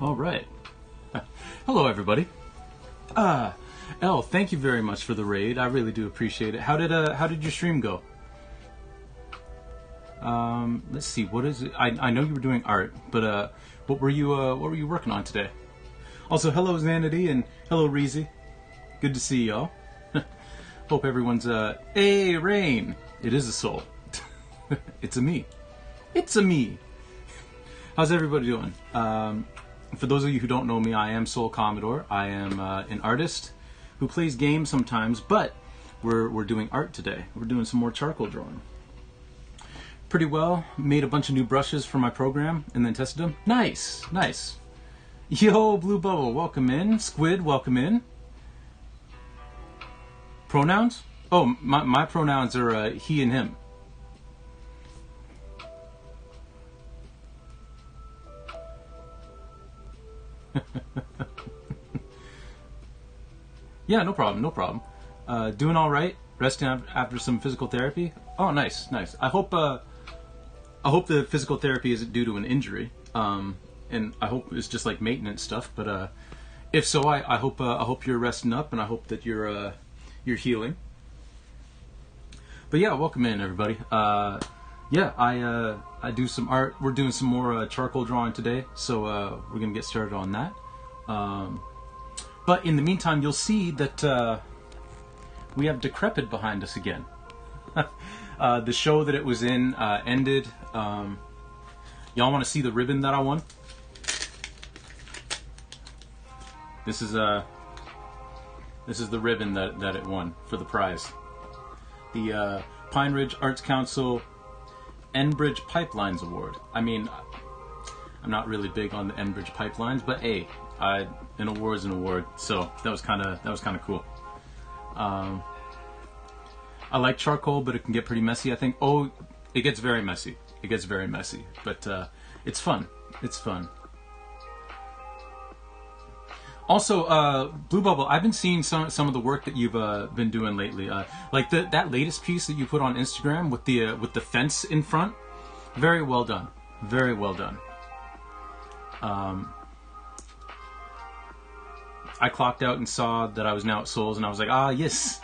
All right. Hello, everybody. Elle, thank you very much for the raid. I really do appreciate it. How did your stream go? Let's see. What is it? I know you were doing art, but what were you working on today? Also, hello Xanity and hello Reezy. Good to see y'all. Hope everyone's hey Rain. It is a soul. It's a me. It's a me. How's everybody doing? For those of you who don't know me, I am Soul Commodore. I am an artist who plays games sometimes, but we're doing art today. We're doing some more charcoal drawing. Pretty well. Made a bunch of new brushes for my program and then tested them. Nice, nice. Yo, Blue Bubble, welcome in. Squid, welcome in. Pronouns? Oh, my pronouns are he and him. Yeah, no problem, no problem. Doing all right. Resting after some physical therapy. Oh, nice, nice. I hope the physical therapy isn't due to an injury. And I hope it's just like maintenance stuff. But if so, I hope you're resting up, and I hope that you're healing. But yeah, welcome in everybody. Yeah, I do some art. We're doing some more charcoal drawing today, so we're gonna get started on that. But in the meantime, you'll see that we have Decrepit behind us again. The show that it was in ended. Y'all want to see the ribbon that I won? This is the ribbon that it won for the prize. The Pine Ridge Arts Council Enbridge Pipelines Award. I mean, I'm not really big on the Enbridge pipelines, but hey, an award's an award, so that was kind of cool. I like charcoal, but it can get pretty messy, I think. Oh, it gets very messy. It gets very messy, but it's fun. It's fun. Also, Blue Bubble, I've been seeing some of the work that you've been doing lately. Like that latest piece that you put on Instagram with the fence in front. Very well done. Very well done. I clocked out and saw that I was now at Souls, and I was like, ah, yes.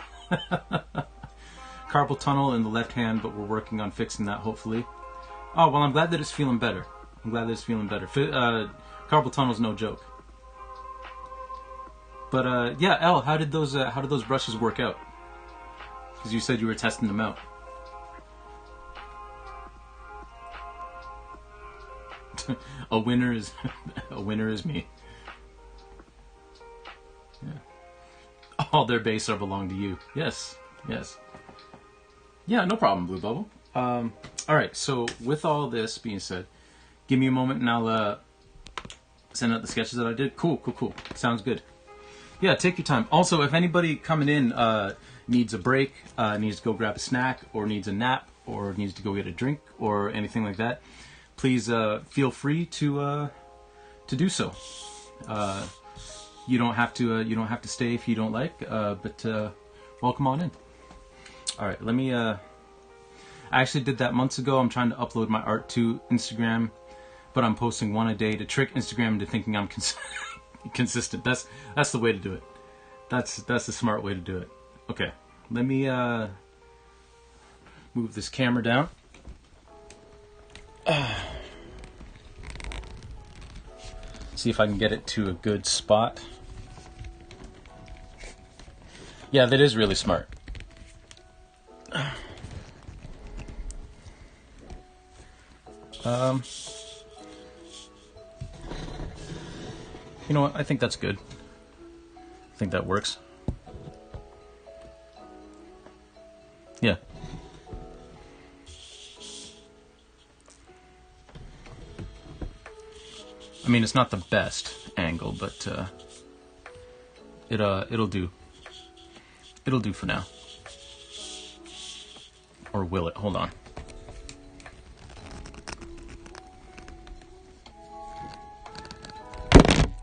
Carpal tunnel in the left hand, but we're working on fixing that, hopefully. Oh, well, I'm glad that it's feeling better. I'm glad that it's feeling better. Carpal tunnel's no joke. But yeah, Elle, how did those brushes work out? Because you said you were testing them out. A winner is me. Yeah. All their base are belong to you. Yes, yes. Yeah, no problem, Blue Bubble. All right. So with all this being said, give me a moment and I'll send out the sketches that I did. Cool. Sounds good. Yeah, take your time. Also, if anybody coming in needs a break, needs to go grab a snack, or needs a nap, or needs to go get a drink, or anything like that, please feel free to do so. You don't have to stay if you don't like, but welcome on in. All right, let me. I actually did that months ago. I'm trying to upload my art to Instagram, but I'm posting one a day to trick Instagram into thinking I'm consistent. That's the way to do it. That's the smart way to do it. Okay, let me move this camera down. See if I can get it to a good spot. Yeah, that is really smart. You know what? I think that's good. I think that works. Yeah. I mean, it's not the best angle, but it'll do. It'll do for now. Or will it? Hold on.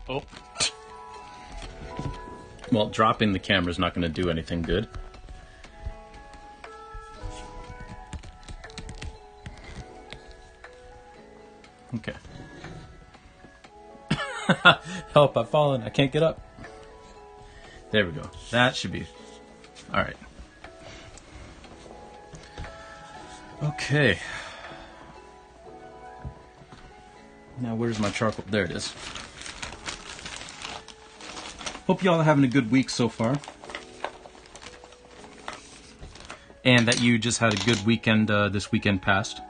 Oh. Well, dropping the camera's not going to do anything good. Okay. Help, I've fallen. I can't get up. There we go. That should be... Alright. Okay. Now, where's my charcoal? There it is. Hope y'all are having a good week so far. And that you just had a good weekend this weekend past.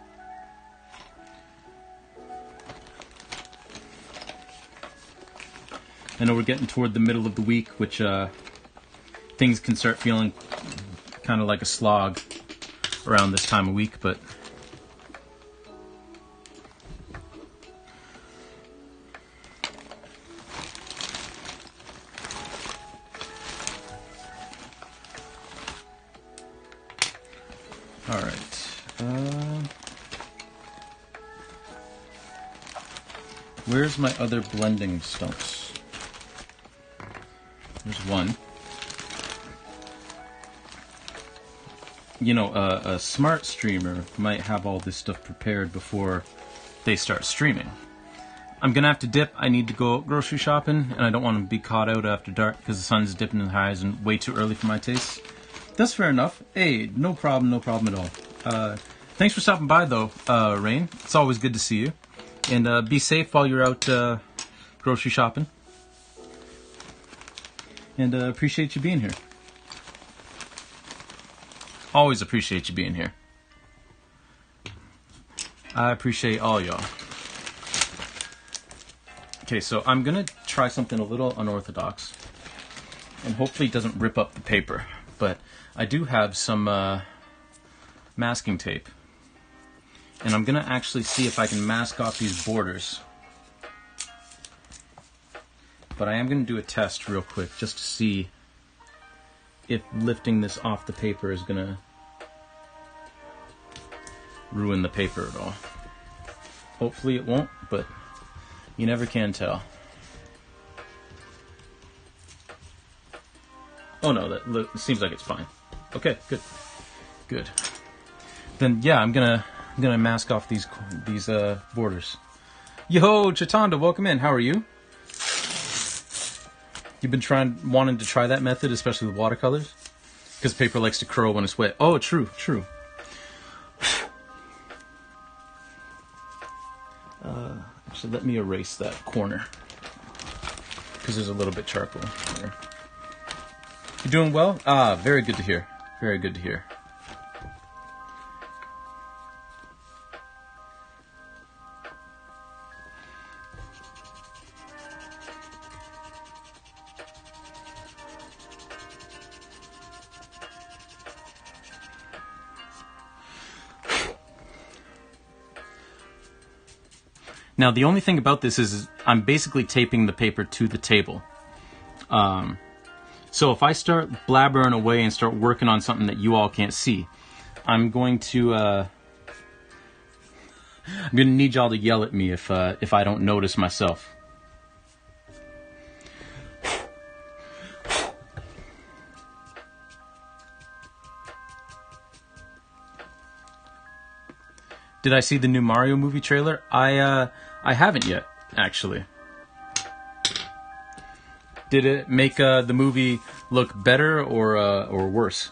I know we're getting toward the middle of the week, which things can start feeling kind of like a slog around this time of week, but all right. Where's my other blending stumps? There's one. You know, a smart streamer might have all this stuff prepared before they start streaming. I'm gonna have to dip. I need to go grocery shopping, and I don't want to be caught out after dark because the sun's dipping in the horizon way too early for my tastes. That's fair enough. Hey, no problem at all. Thanks for stopping by, though, Rain. It's always good to see you. And be safe while you're out grocery shopping. And appreciate you being here. Always appreciate you being here. I appreciate all y'all. Okay, so I'm gonna try something a little unorthodox. And hopefully it doesn't rip up the paper. But I do have some masking tape. And I'm gonna actually see if I can mask off these borders. But I am gonna do a test real quick just to see if lifting this off the paper is gonna ruin the paper at all. Hopefully it won't, but you never can tell. Oh no, that seems like it's fine. Okay, good. Then yeah, I'm gonna mask off these borders. Yo, Chitanda, welcome in. How are you? You've been wanting to try that method, especially with watercolors? Because paper likes to curl when it's wet. Oh, true. Actually, let me erase that corner. Because there's a little bit charcoal there. You doing well? Ah, very good to hear. Very good to hear. Now, the only thing about this is I'm basically taping the paper to the table. So if I start blabbering away and start working on something that you all can't see, I'm going to need y'all to yell at me if I don't notice myself. Did I see the new Mario movie trailer? I haven't yet, actually. Did it make the movie look better or worse?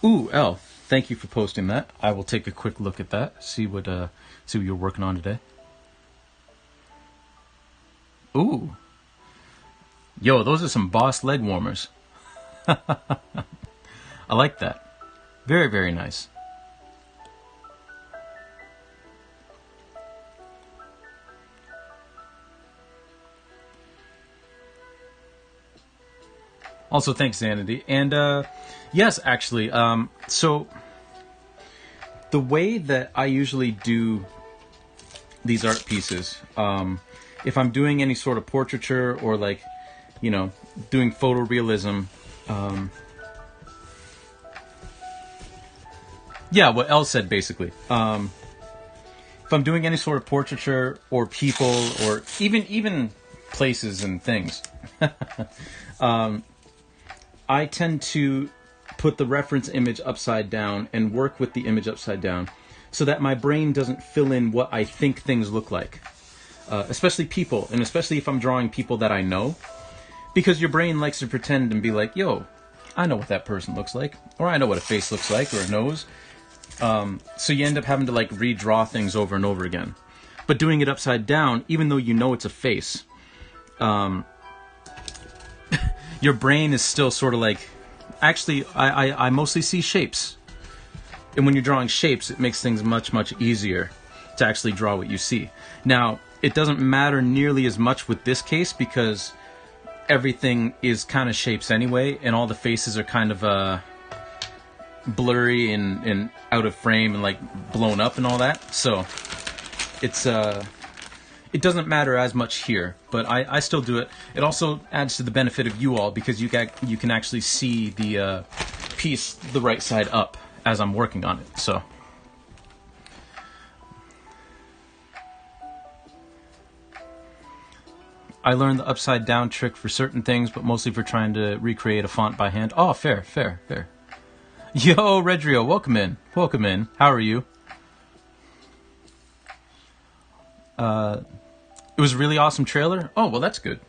Ooh, Elle, thank you for posting that. I will take a quick look at that. See what you're working on today. Ooh. Yo, those are some Boss leg warmers. I like that. Very, very nice. Also, thanks, Xanady. And, yes, actually, so the way that I usually do these art pieces, if I'm doing any sort of portraiture or like, you know, doing photorealism, yeah, what Elle said basically. If I'm doing any sort of portraiture or people or even places and things. I tend to put the reference image upside down and work with the image upside down so that my brain doesn't fill in what I think things look like. Especially people, and especially if I'm drawing people that I know. Because your brain likes to pretend and be like, yo, I know what that person looks like. Or I know what a face looks like, or a nose. So you end up having to like redraw things over and over again. But doing it upside down, even though you know it's a face, your brain is still sort of like, actually, I mostly see shapes. And when you're drawing shapes, it makes things much, much easier to actually draw what you see. Now, it doesn't matter nearly as much with this case because everything is kind of shapes anyway, and all the faces are kind of blurry and out of frame and like blown up and all that. So it's it doesn't matter as much here, but I still do it. It also adds to the benefit of you all because you can actually see the piece the right side up as I'm working on it. So I learned the upside down trick for certain things, but mostly for trying to recreate a font by hand. Oh, fair. Yo, Redrio, welcome in. How are you? It was a really awesome trailer. Oh, well, that's good.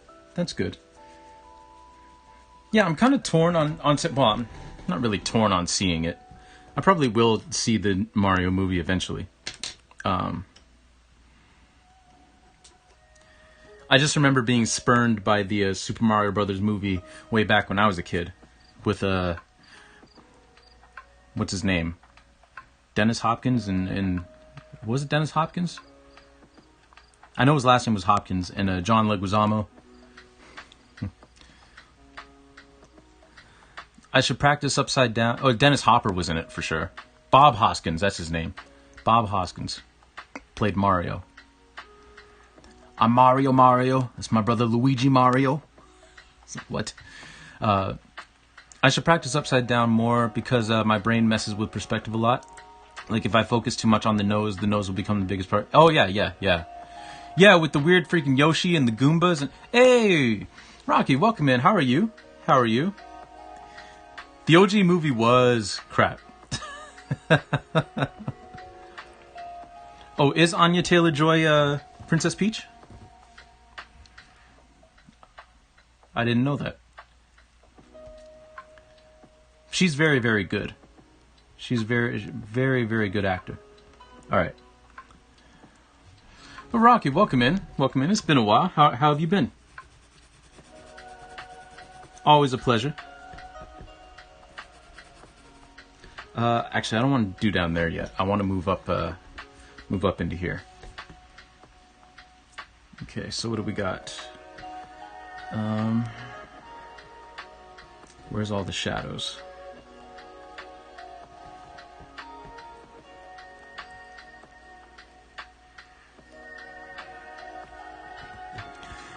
Yeah, I'm kind of torn on well, I'm not really torn on seeing it. I probably will see the Mario movie eventually. I just remember being spurned by the Super Mario Brothers movie way back when I was a kid with what's his name? Dennis Hopkins and was it Dennis Hopkins? I know his last name was Hopkins, and John Leguizamo. I should practice upside down. Oh, Dennis Hopper was in it for sure. Bob Hoskins, that's his name. Bob Hoskins played Mario. I'm Mario. That's my brother Luigi Mario. What? I should practice upside down more because my brain messes with perspective a lot. Like if I focus too much on the nose will become the biggest part. Oh yeah. Yeah, with the weird freaking Yoshi and the Goombas. And hey, Rocky, welcome in. How are you? The OG movie was crap. Oh, is Anya Taylor-Joy Princess Peach? I didn't know that. She's very, very good. She's very, very, very good actor. All right. Well, Rocky, welcome in. It's been a while. How have you been? Always a pleasure. Actually, I don't want to do down there yet. I want to move up into here. Okay, so what do we got? Where's all the shadows?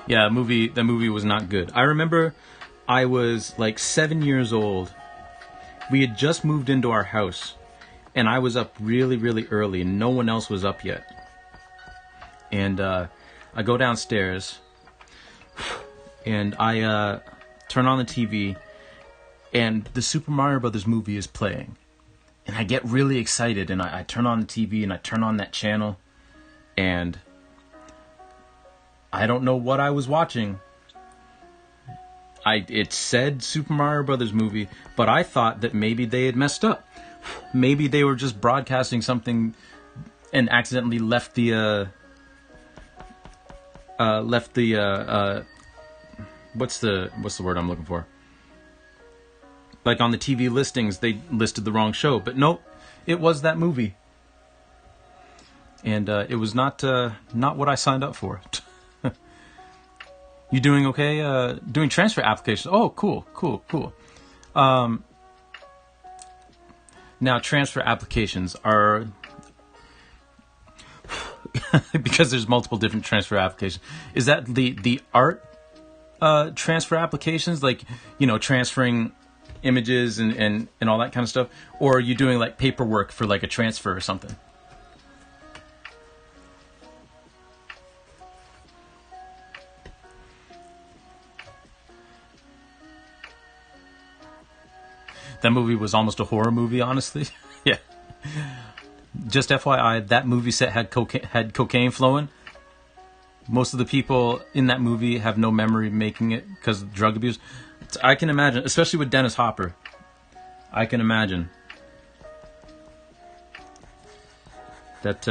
Yeah, that movie was not good. I remember I was like 7 years old. We had just moved into our house, and I was up really, really early, and no one else was up yet. And I go downstairs, and I turn on the TV, and the Super Mario Brothers movie is playing. And I get really excited, and I turn on the TV, and I turn on that channel, and I don't know what I was watching. It said Super Mario Brothers movie, but I thought that maybe they had messed up. Maybe they were just broadcasting something and accidentally left the what's the word I'm looking for? Like on the TV listings, they listed the wrong show, but nope, it was that movie, and it was not what I signed up for. You doing okay? Doing transfer applications. Oh, cool. Now, transfer applications are... because there's multiple different transfer applications. Is that the art transfer applications? Like, transferring images and all that kind of stuff? Or are you doing, like, paperwork for, like, a transfer or something? That movie was almost a horror movie, honestly. Yeah. Just FYI, that movie set had cocaine flowing. Most of the people in that movie have no memory of making it because of drug abuse. I can imagine, especially with Dennis Hopper. I can imagine that.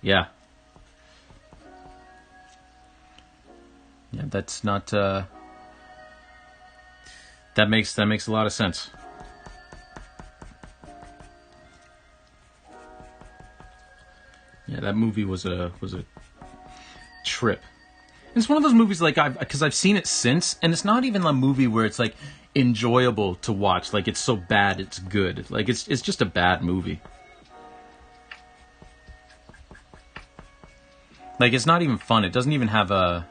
Yeah. Yeah, that's not. That makes a lot of sense. Yeah, that movie was a trip. It's one of those movies like because I've seen it since, and it's not even a movie where it's like enjoyable to watch. Like it's so bad it's good. Like it's just a bad movie. Like it's not even fun. It doesn't even have a.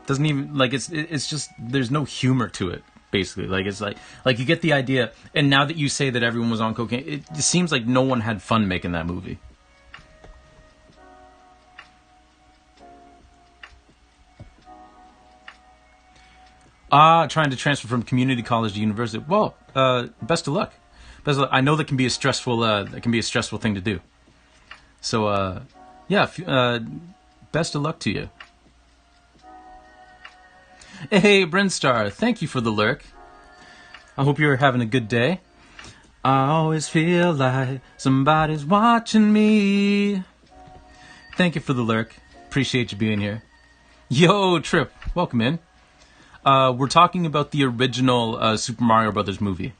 Doesn't even like it's just there's no humor to it. Basically, like it's like you get the idea. And now that you say that everyone was on cocaine, it seems like no one had fun making that movie. Trying to transfer from community college to university. Well, best of luck. Best of luck. I know that can be a stressful thing to do. So, yeah, best of luck to you. Hey, Brinstar, thank you for the lurk. I hope you're having a good day. I always feel like somebody's watching me. Thank you for the lurk. Appreciate you being here. Yo, Trip, welcome in. We're talking about the original Super Mario Brothers movie.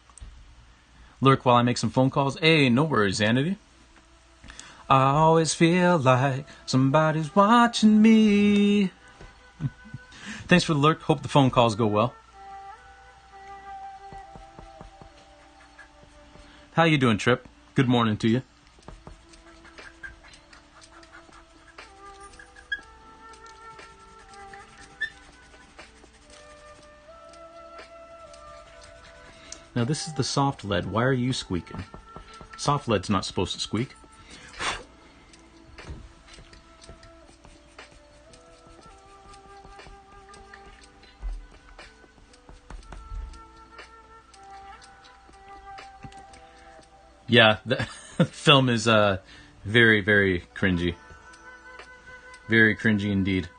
Lurk while I make some phone calls. Hey, no worries, Xanity. I always feel like somebody's watching me. Thanks for the lurk. Hope the phone calls go well. How you doing, Trip? Good morning to you. Now this is the soft lead. Why are you squeaking? Soft lead's not supposed to squeak. Yeah, the film is very, very cringy. Very cringy indeed.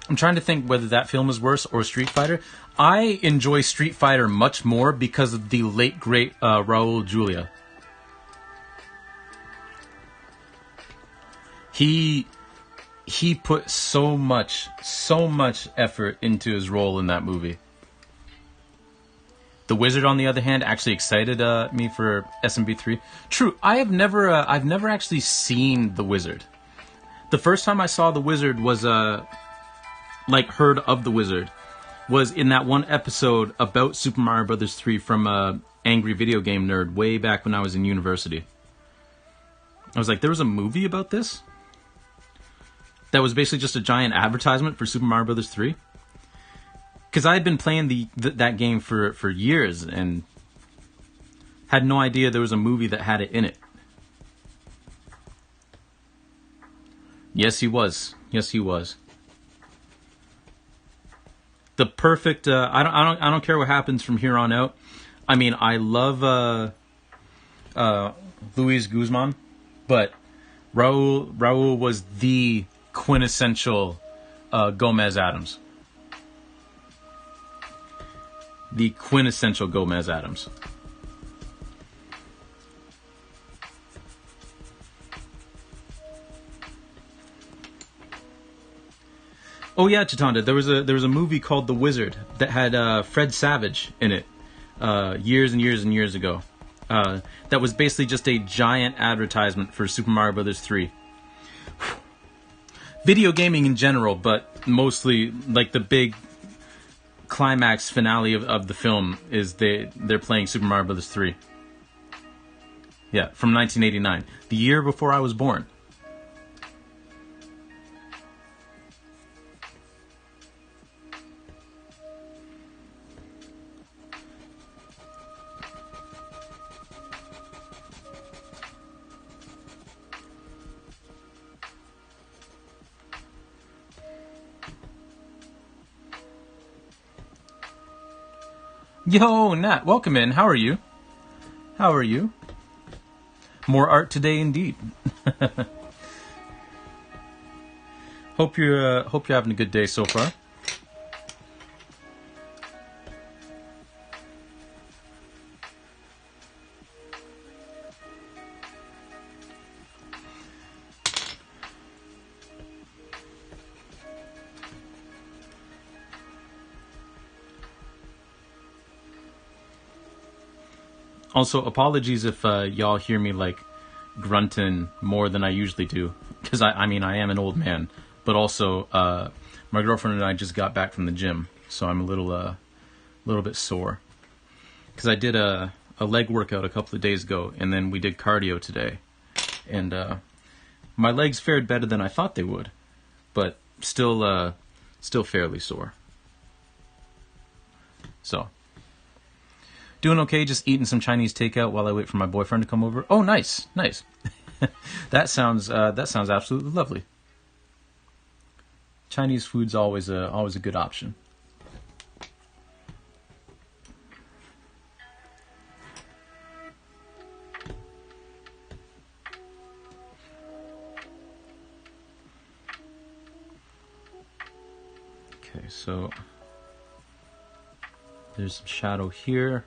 I'm trying to think whether that film is worse or Street Fighter. I enjoy Street Fighter much more because of the late, great Raul Julia. He put so much effort into his role in that movie. The Wizard, on the other hand, actually excited me for SMB3. True, I've never actually seen The Wizard. The first time I saw The Wizard was heard of The Wizard was in that one episode about Super Mario Brothers 3 from Angry Video Game Nerd way back when I was in university. I was like, there was a movie about this? That was basically just a giant advertisement for Super Mario Brothers 3? Because I had been playing that game for years and had no idea there was a movie that had it in it. Yes, he was. Yes, he was. The perfect. I don't care what happens from here on out. I mean, I love Luis Guzman, but Raul was the quintessential Gomez Adams. The quintessential Gomez Adams. Oh yeah, Chitanda. There was a movie called The Wizard that had Fred Savage in it years and years and years ago. that was basically just a giant advertisement for Super Mario Bros. 3. Video gaming in general, but mostly like the big climax finale of the film is they're playing Super Mario Bros. 3. Yeah, from 1989, the year before I was born. Yo, Nat, welcome in. How are you? How are you? More art today, indeed. Hope you're having a good day so far. Also, apologies if y'all hear me like grunting more than I usually do, because I mean I am an old man, but also my girlfriend and I just got back from the gym, so I'm a little bit sore, because I did a leg workout a couple of days ago, and then we did cardio today, and my legs fared better than I thought they would, but still fairly sore. So. Doing okay, just eating some Chinese takeout while I wait for my boyfriend to come over. Oh, nice. That sounds absolutely lovely. Chinese food's always a good option. Okay, so there's some shadow here.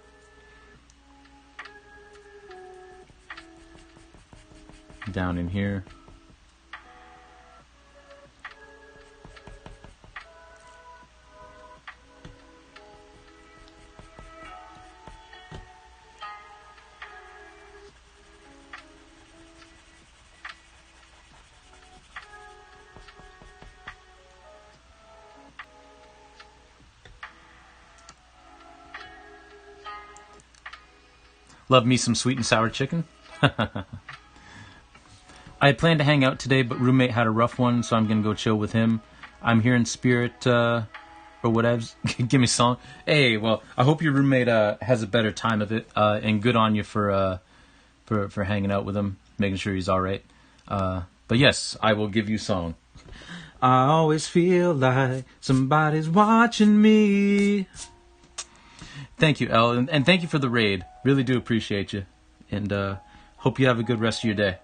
Down in here. Love me some sweet and sour chicken. I had planned to hang out today, but roommate had a rough one, so I'm going to go chill with him. I'm here in spirit, or whatever. Give me a song. Hey, well, I hope your roommate has a better time of it, and good on you for hanging out with him, making sure he's all right. But yes, I will give you a song. I always feel like somebody's watching me. Thank you, Elle, and thank you for the raid. Really do appreciate you, and hope you have a good rest of your day.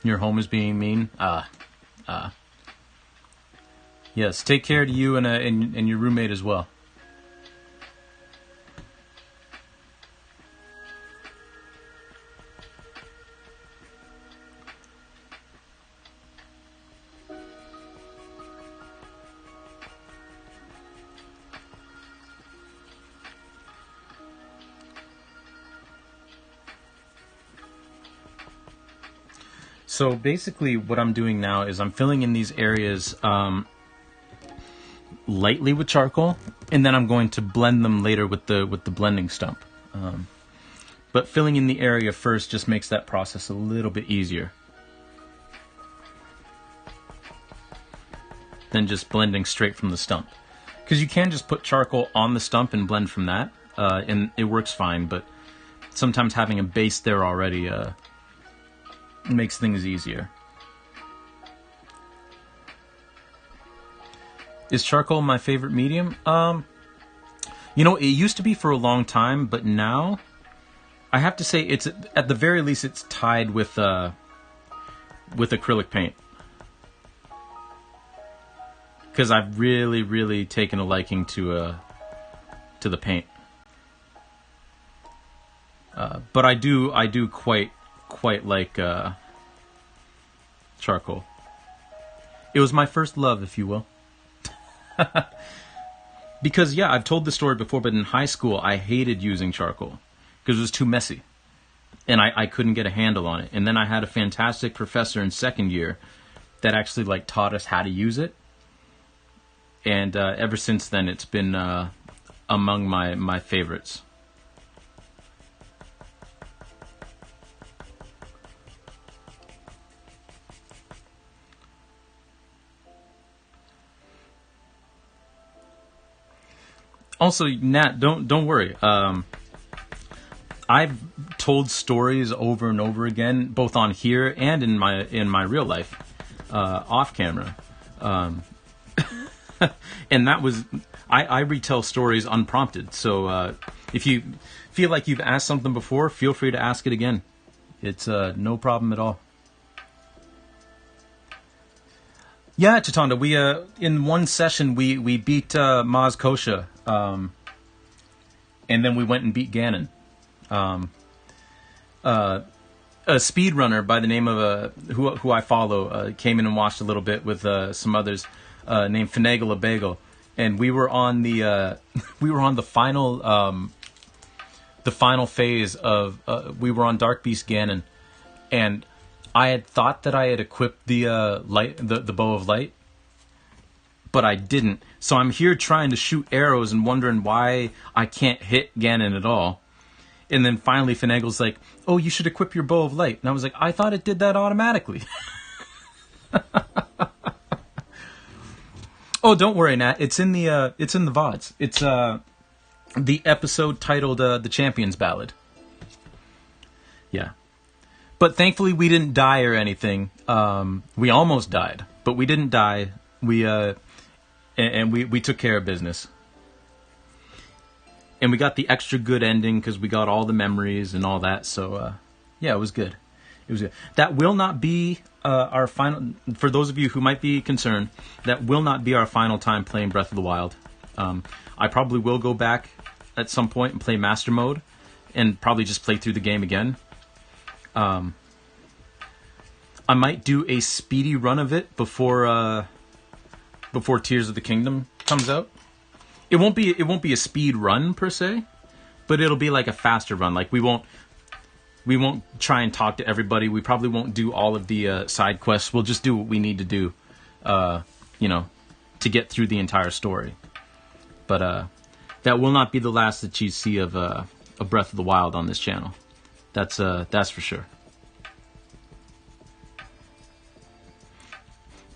Your home is being mean. Yes, take care to you and your roommate as well. So basically what I'm doing now is I'm filling in these areas lightly with charcoal, and then I'm going to blend them later with the blending stump. But filling in the area first just makes that process a little bit easier than just blending straight from the stump. Because you can just put charcoal on the stump and blend from that, and it works fine, but sometimes having a base there already makes things easier. Is charcoal my favorite medium? You know, it used to be for a long time, but now I have to say it's at the very least it's tied with with acrylic paint. Because I've really, really taken a liking to the paint. But I do quite like charcoal. It was my first love, if you will. Because, yeah, I've told the story before, but in high school, I hated using charcoal because it was too messy. And I couldn't get a handle on it. And then I had a fantastic professor in second year that actually, like, taught us how to use it. And ever since then, it's been among my favorites. Also, Nat, don't worry. I've told stories over and over again, both on here and in my real life, off camera, and that was I retell stories unprompted. So if you feel like you've asked something before, feel free to ask it again. It's no problem at all. Yeah, Chitanda, we in one session we beat Maz Kosha, and then we went and beat Ganon. A speedrunner by the name of who I follow came in and watched a little bit with some others named Finagle a Bagel, and we were on the final phase of we were on Dark Beast Ganon, and I had thought that I had equipped the the bow of light, but I didn't. So I'm here trying to shoot arrows and wondering why I can't hit Ganon at all. And then finally Finagle's like, "Oh, you should equip your bow of light." And I was like, "I thought it did that automatically." Oh, don't worry, Nat. It's in the VODs. It's the episode titled "The Champion's Ballad." Yeah. But thankfully, we didn't die or anything. We almost died, but we didn't die. We took care of business, and we got the extra good ending because we got all the memories and all that. So, yeah, it was good. It was good. That will not be our final. For those of you who might be concerned, that will not be our final time playing Breath of the Wild. I probably will go back at some point and play Master Mode, and probably just play through the game again. I might do a speedy run of it before Tears of the Kingdom comes out. It won't be a speed run per se, but it'll be like a faster run. Like we won't try and talk to everybody. We probably won't do all of the side quests. We'll just do what we need to do, to get through the entire story. But that will not be the last that you see of Breath of the Wild on this channel. That's for sure.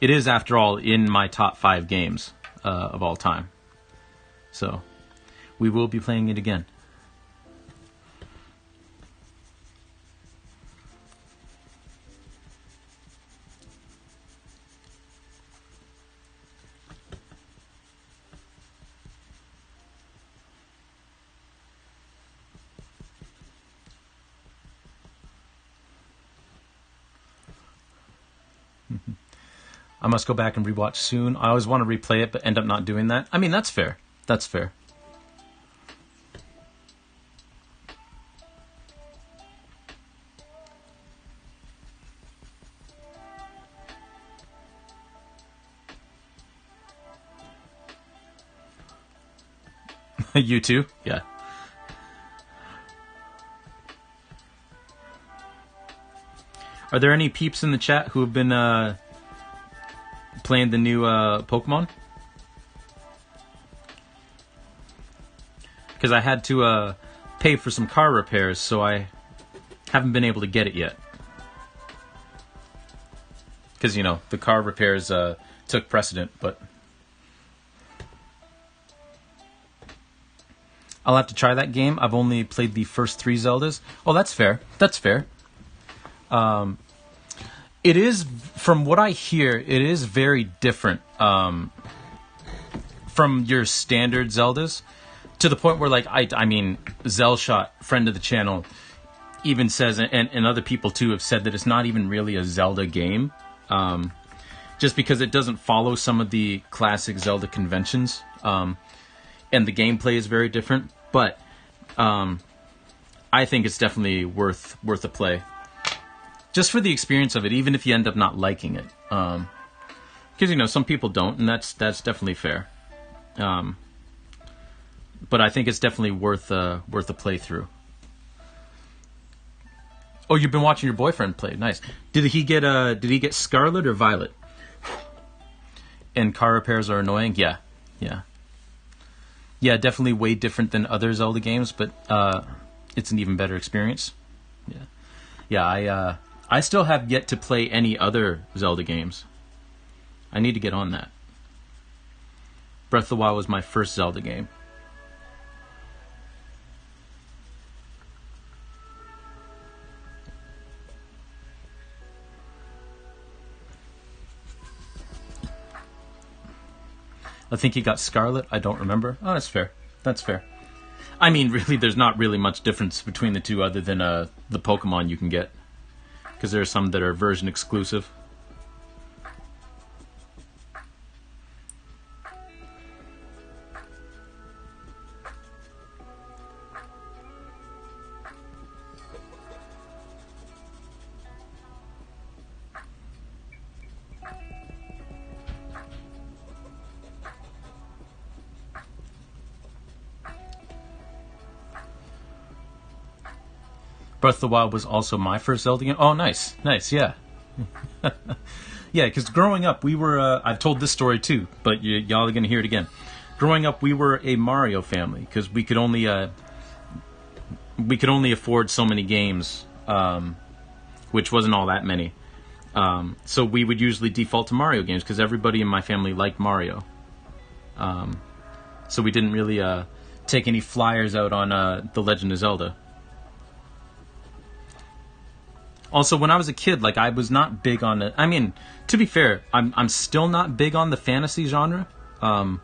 It is, after all, in my top 5 games of all time. So, we will be playing it again. I must go back and rewatch soon. I always want to replay it, but end up not doing that. I mean, that's fair. That's fair. You too? Yeah. Are there any peeps in the chat who have been playing the new Pokemon? Because I had to pay for some car repairs, so I haven't been able to get it yet. Because, the car repairs took precedent, but I'll have to try that game. I've only played the first 3 Zeldas. Oh, that's fair. That's fair. It is, from what I hear, it is very different from your standard Zeldas, to the point where, like, I mean, Zelshot, friend of the channel, even says, and other people too have said that it's not even really a Zelda game, just because it doesn't follow some of the classic Zelda conventions, and the gameplay is very different. But I think it's definitely worth a play, just for the experience of it, even if you end up not liking it, because some people don't, and that's definitely fair. But I think it's definitely worth a playthrough. Oh, you've been watching your boyfriend play. Nice. Did he get Scarlet or Violet? And car repairs are annoying? Yeah. Yeah, definitely way different than other Zelda games, but it's an even better experience. Yeah, I still have yet to play any other Zelda games. I need to get on that. Breath of the Wild was my first Zelda game. I think he got Scarlet. I don't remember. Oh, that's fair. That's fair. I mean, really, there's not really much difference between the two other than the Pokemon you can get. Because there are some that are version exclusive. Breath of the Wild was also my first Zelda game. Oh, nice, yeah. Yeah, because growing up, we were, I've told this story too, but y'all are going to hear it again. Growing up, we were a Mario family, because we could only afford so many games, which wasn't all that many. So we would usually default to Mario games, because everybody in my family liked Mario. So we didn't really take any flyers out on The Legend of Zelda. Also, when I was a kid, I was not big on it. I mean, to be fair, I'm still not big on the fantasy genre. There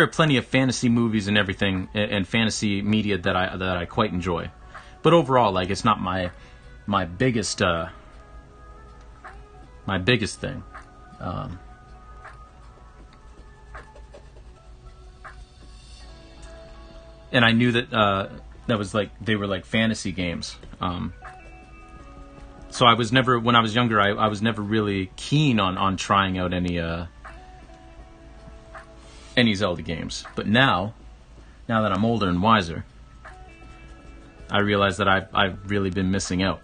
are plenty of fantasy movies and everything, and fantasy media that I quite enjoy. But overall, it's not my biggest thing. And I knew that that was they were fantasy games. So I was never, when I was younger, I was never really keen on trying out any Zelda games. But now that I'm older and wiser, I realize that I've really been missing out.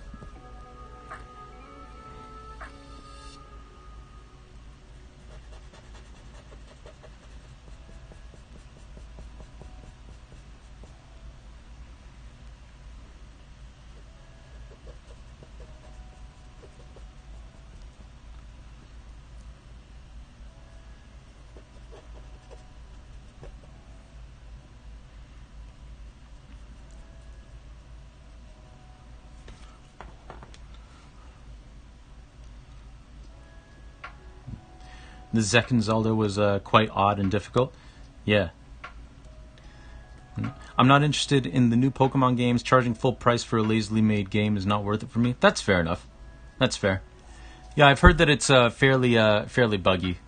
The second Zelda was quite odd and difficult. Yeah. I'm not interested in the new Pokemon games. Charging full price for a lazily made game is not worth it for me. That's fair enough. That's fair. Yeah, I've heard that it's fairly buggy.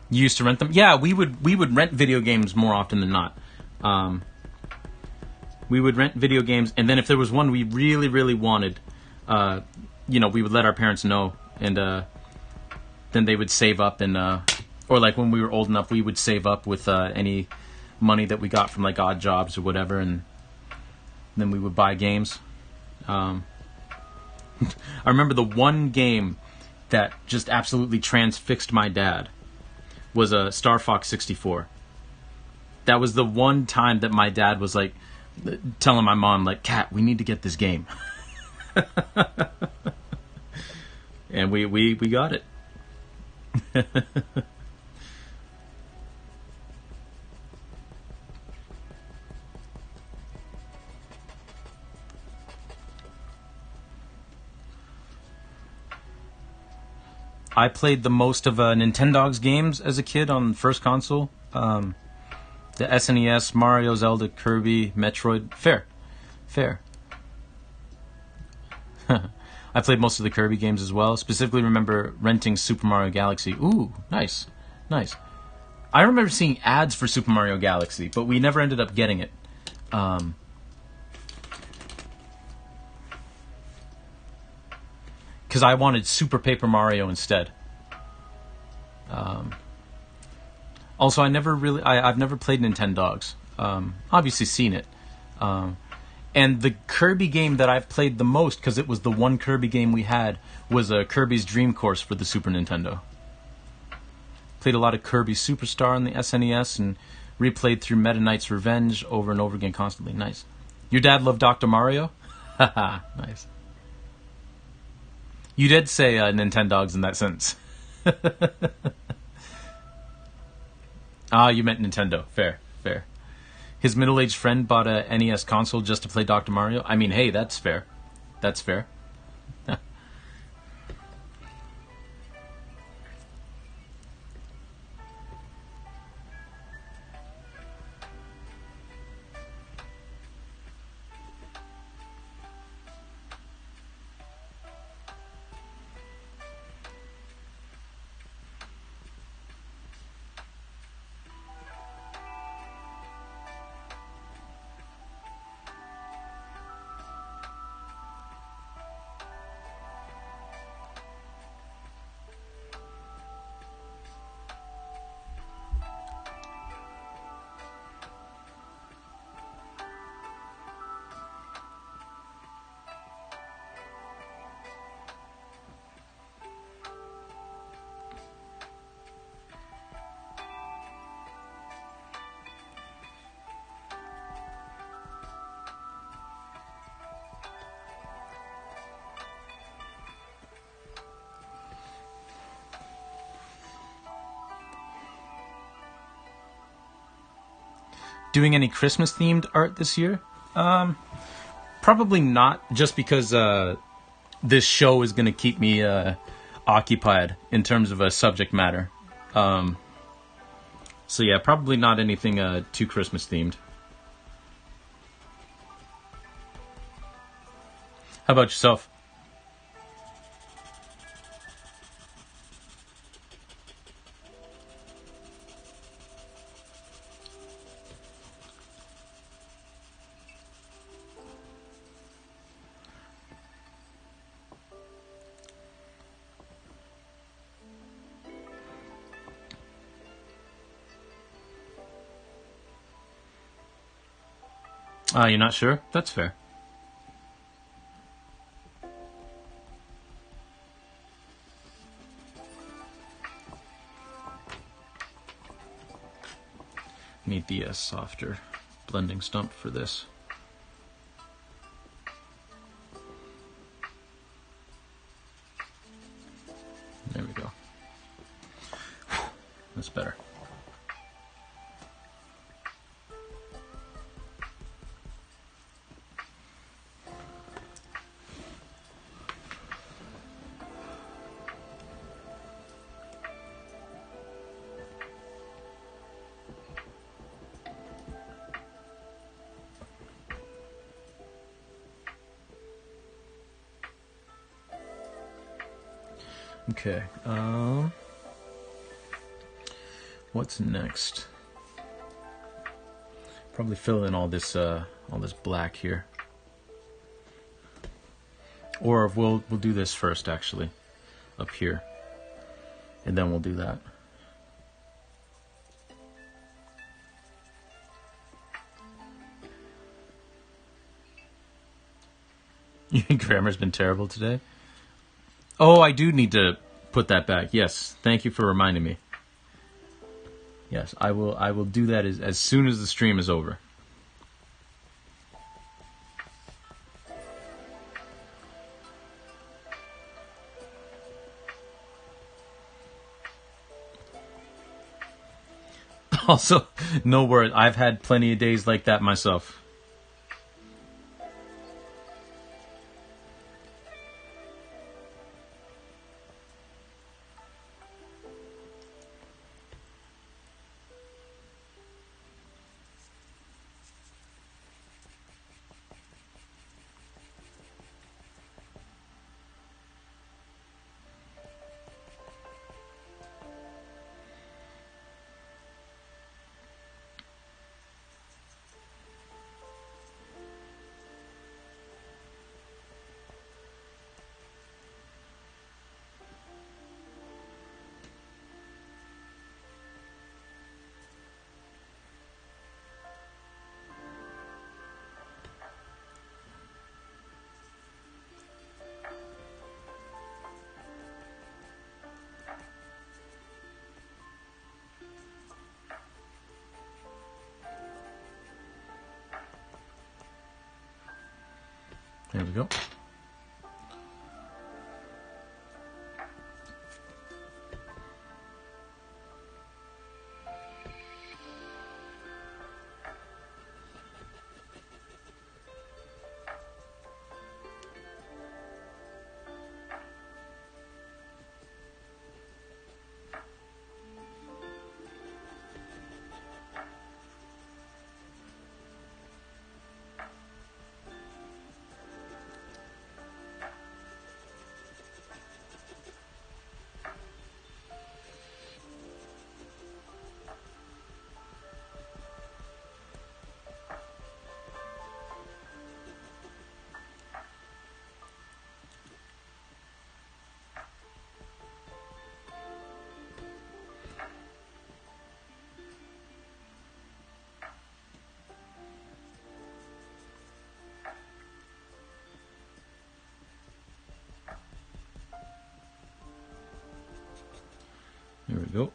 You used to rent them? Yeah, we would rent video games more often than not. We would rent video games, and then if there was one we really, really wanted, we would let our parents know, and then they would save up, and or when we were old enough, we would save up with any money that we got from odd jobs or whatever, and then we would buy games. I remember the one game that just absolutely transfixed my dad was a Star Fox 64. That was the one time that my dad was telling my mom, Kat, we need to get this game. And we got it. I played the most of Nintendo's games as a kid on the first console. The The SNES, Mario, Zelda, Kirby, Metroid. Fair. Fair. I played most of the Kirby games as well. Specifically remember renting Super Mario Galaxy. Ooh, nice. Nice. I remember seeing ads for Super Mario Galaxy, but we never ended up getting it. Because I wanted Super Paper Mario instead. Also, I've never played Nintendogs. Obviously seen it. And the Kirby game that I've played the most, because it was the one Kirby game we had, was Kirby's Dream Course for the Super Nintendo. Played a lot of Kirby Superstar on the SNES and replayed through Meta Knight's Revenge over and over again constantly. Nice. Your dad loved Dr. Mario? Haha, nice. You did say Nintendogs in that sentence. Ah, you meant Nintendo. Fair, fair. His middle-aged friend bought a NES console just to play Dr. Mario. I mean, hey, that's fair. That's fair. Doing any Christmas themed art this year? Probably not, just because this show is going to keep me occupied in terms of a subject matter. So yeah, probably not anything too Christmas themed. How about yourself? You're not sure? That's fair. Need the softer blending stump for this. There we go. That's better. Okay. What's next? Probably fill in all this black here. Or we'll do this first, actually, up here, and then we'll do that. Your grammar's been terrible today. Oh, I do need to put that back. Yes, thank you for reminding me. Yes, I will do that as soon as the stream is over. Also, no word. I've had plenty of days like that myself. There we go. There we go.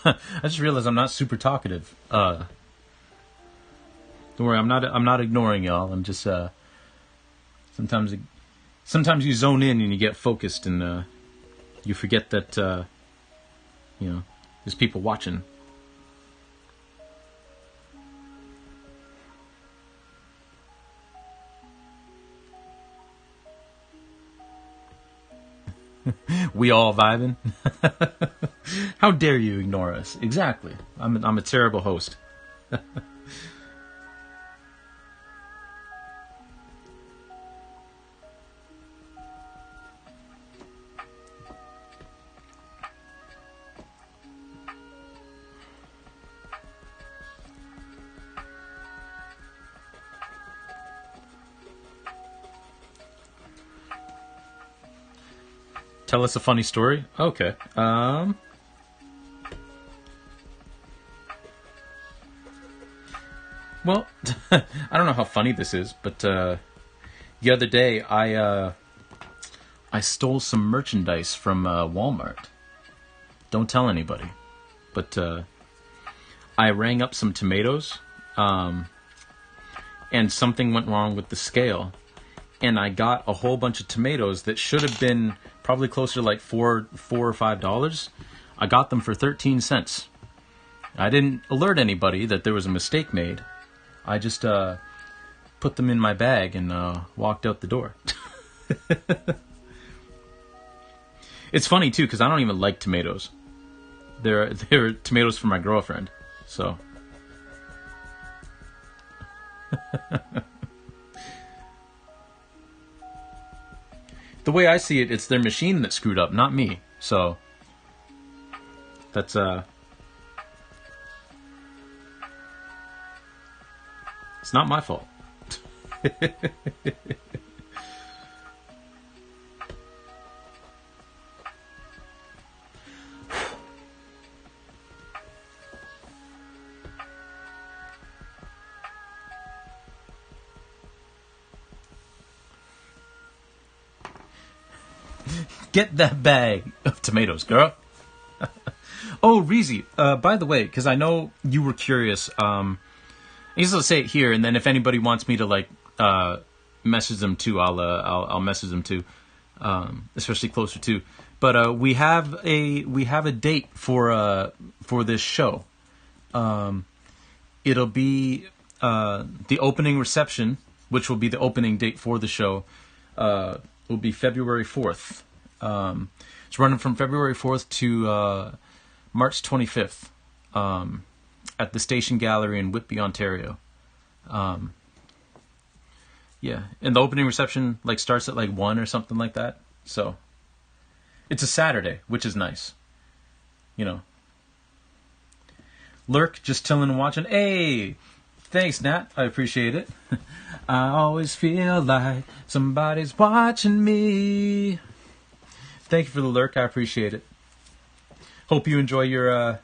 I just realized I'm not super talkative. Don't worry, I'm not ignoring y'all. I'm just sometimes you zone in and you get focused and you forget that there's people watching. We all vibing? How dare you ignore us? Exactly. I'm a terrible host. Tell us a funny story? Okay. Well, I don't know how funny this is, but the other day I stole some merchandise from Walmart. Don't tell anybody. But I rang up some tomatoes, and something went wrong with the scale. And I got a whole bunch of tomatoes that should have been probably closer to like $4 or $5. I got them for 13 cents. I didn't alert anybody that there was a mistake made. I just put them in my bag and walked out the door. It's funny too because I don't even like tomatoes. They're tomatoes for my girlfriend, so. The way I see it, it's their machine that screwed up, not me. So that's it's not my fault. Get that bag of tomatoes, girl. Oh, Reezy, by the way, because I know you were curious, I guess I'll say it here, and then if anybody wants me to like message them too, I'll message them too, especially closer to. But we have a date for this show. It'll be the opening reception, which will be the opening date for the show. Will be February 4th. It's running from February 4th to March 25th at the Station Gallery in Whitby, Ontario. Yeah, and the opening reception like starts at like 1 or something like that. So it's a Saturday, which is nice. You know. Lurk, just chilling and watching. Hey, thanks, Nat. I appreciate it. I always feel like somebody's watching me. Thank you for the lurk. I appreciate it. Hope you enjoy your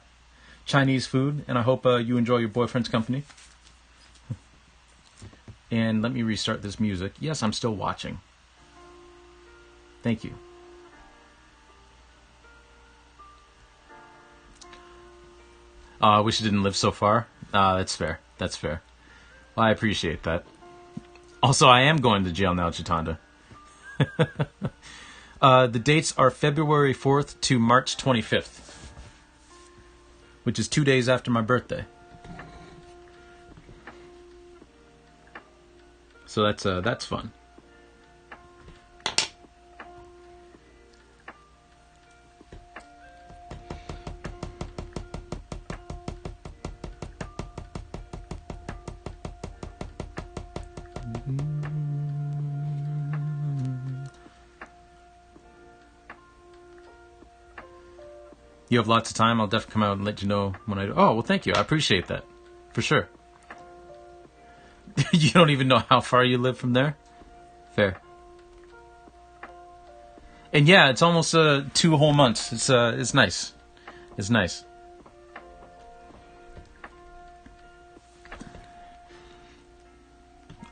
Chinese food, and I hope you enjoy your boyfriend's company. And let me restart this music. Yes, I'm still watching. Thank you. I wish I didn't live so far. That's fair. That's fair. Well, I appreciate that. Also, I am going to jail now, Chitanda. The dates are February 4th to March 25th, which is 2 days after my birthday. So that's fun. You have lots of time. I'll definitely come out and let you know when I do. Oh, well, thank you. I appreciate that. For sure. You don't even know how far you live from there? Fair. And yeah, it's almost 2 whole months. It's nice. It's nice.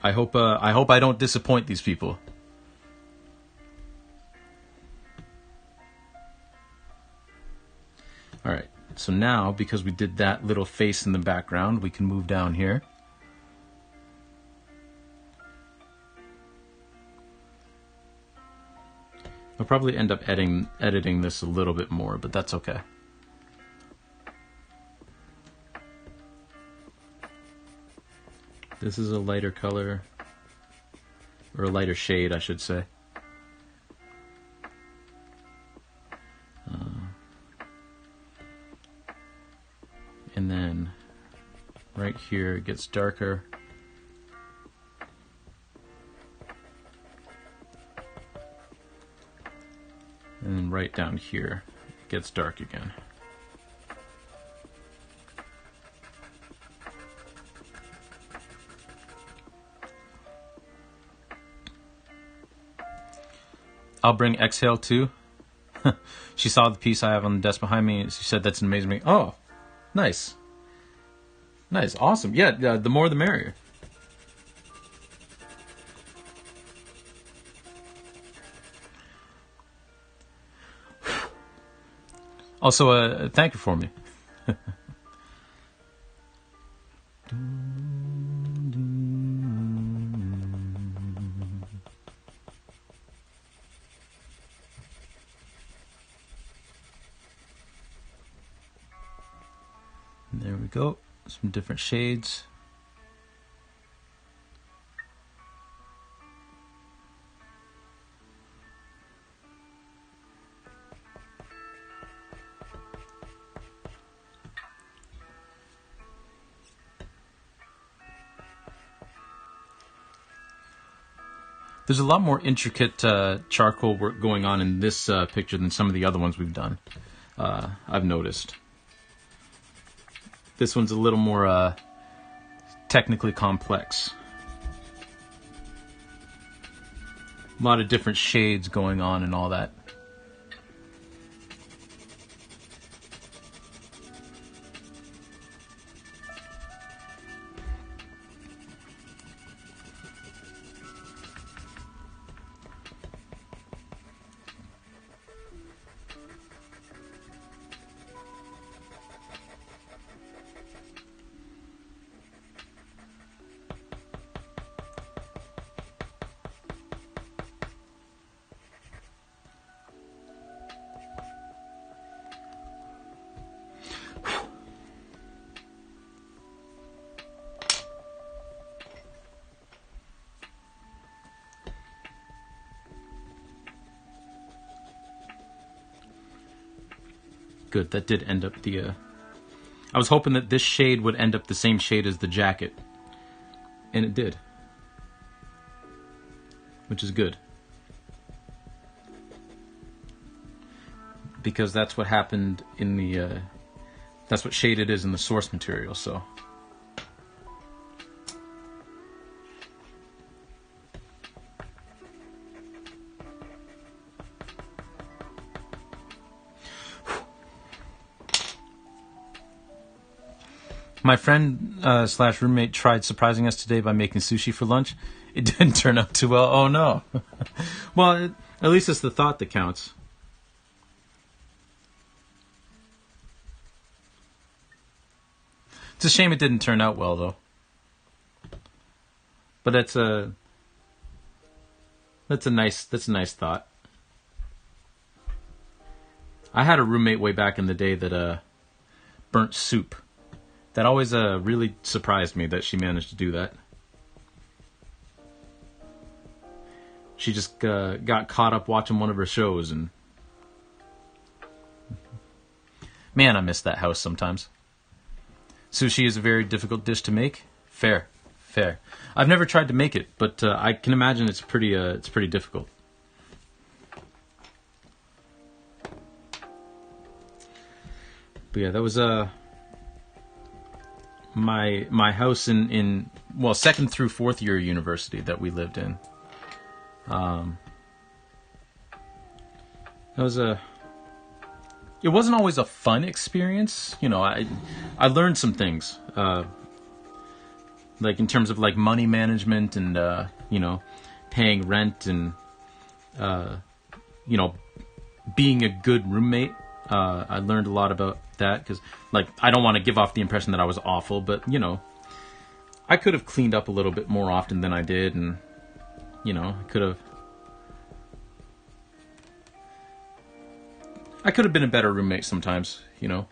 I hope I don't disappoint these people. All right. So now, because we did that little face in the background, we can move down here. I'll probably end up editing this a little bit more, but that's okay. This is a lighter color, or a lighter shade, I should say. And then right here it gets darker. And then right down here it gets dark again. I'll bring Exhale too. She saw the piece I have on the desk behind me and she said that's an amazing. Oh, nice. Nice, awesome. Yeah, the more the merrier. Also, thank you for me. There we go. Some different shades. There's a lot more intricate charcoal work going on in this picture than some of the other ones we've done. I've noticed. This one's a little more technically complex. A lot of different shades going on and all that. Good, that did end up the... I was hoping that this shade would end up the same shade as the jacket. And it did. Which is good. Because that's what happened in the... that's what shade it is in the source material, so... My friend slash roommate tried surprising us today by making sushi for lunch. It didn't turn out too well. Oh no. Well, At least it's the thought that counts. It's a shame it didn't turn out well, though. But that's a nice thought. I had a roommate way back in the day that burnt soup. That always really surprised me that she managed to do that. She just got caught up watching one of her shows, and man, I miss that house sometimes. Sushi is a very difficult dish to make. Fair. I've never tried to make it, but I can imagine it's pretty difficult. But yeah, that was my house in second through fourth year university that we lived in. It wasn't always a fun experience, you know. I learned some things, like in terms of like money management and you know, paying rent and you know, being a good roommate. I learned a lot about that because, like, I don't want to give off the impression that I was awful, but you know, I could have cleaned up a little bit more often than I did, and you know, I could have been a better roommate sometimes, you know.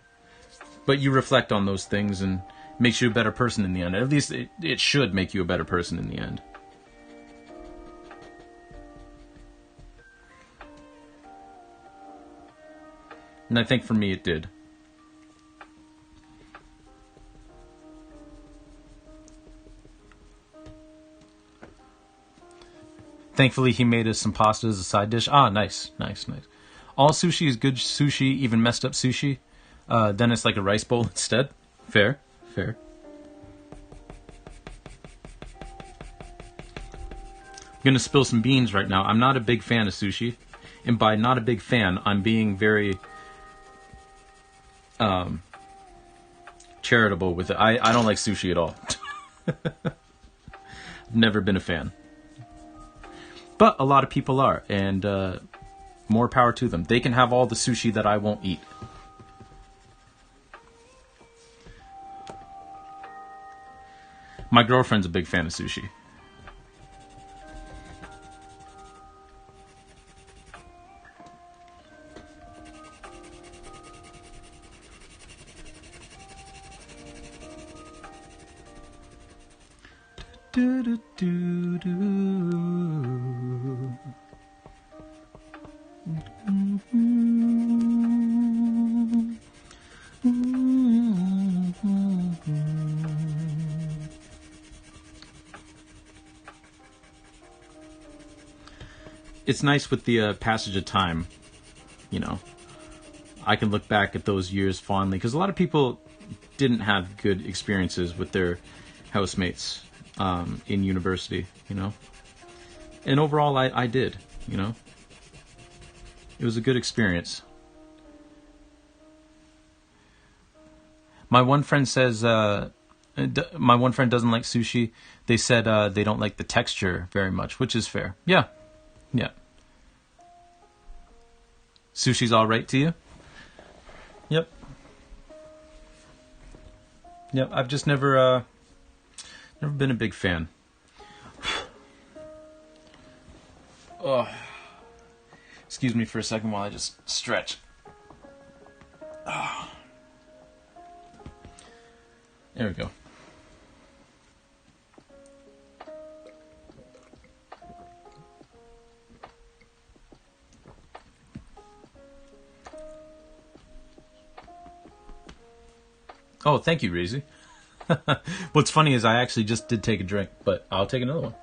But you reflect on those things and it makes you a better person in the end. At least it should make you a better person in the end. And I think for me it did. Thankfully, he made us some pasta as a side dish. Ah, nice. All sushi is good sushi, even messed up sushi. Then it's like a rice bowl instead. Fair. I'm gonna spill some beans right now. I'm not a big fan of sushi. And by not a big fan, I'm being very charitable with it. I don't like sushi at all. I've never been a fan. But a lot of people are, and more power to them. They can have all the sushi that I won't eat. My girlfriend's a big fan of sushi. It's nice with the passage of time, you know. I can look back at those years fondly because a lot of people didn't have good experiences with their housemates in university, you know. And overall, I did, you know. It was a good experience. My one friend says, my one friend doesn't like sushi. They said they don't like the texture very much, which is fair. Yeah. Sushi's all right to you? Yep. I've just never been a big fan. Oh. Excuse me for a second while I just stretch. Oh. There we go. Oh, thank you, Reezy. What's funny is I actually just did take a drink, but I'll take another one.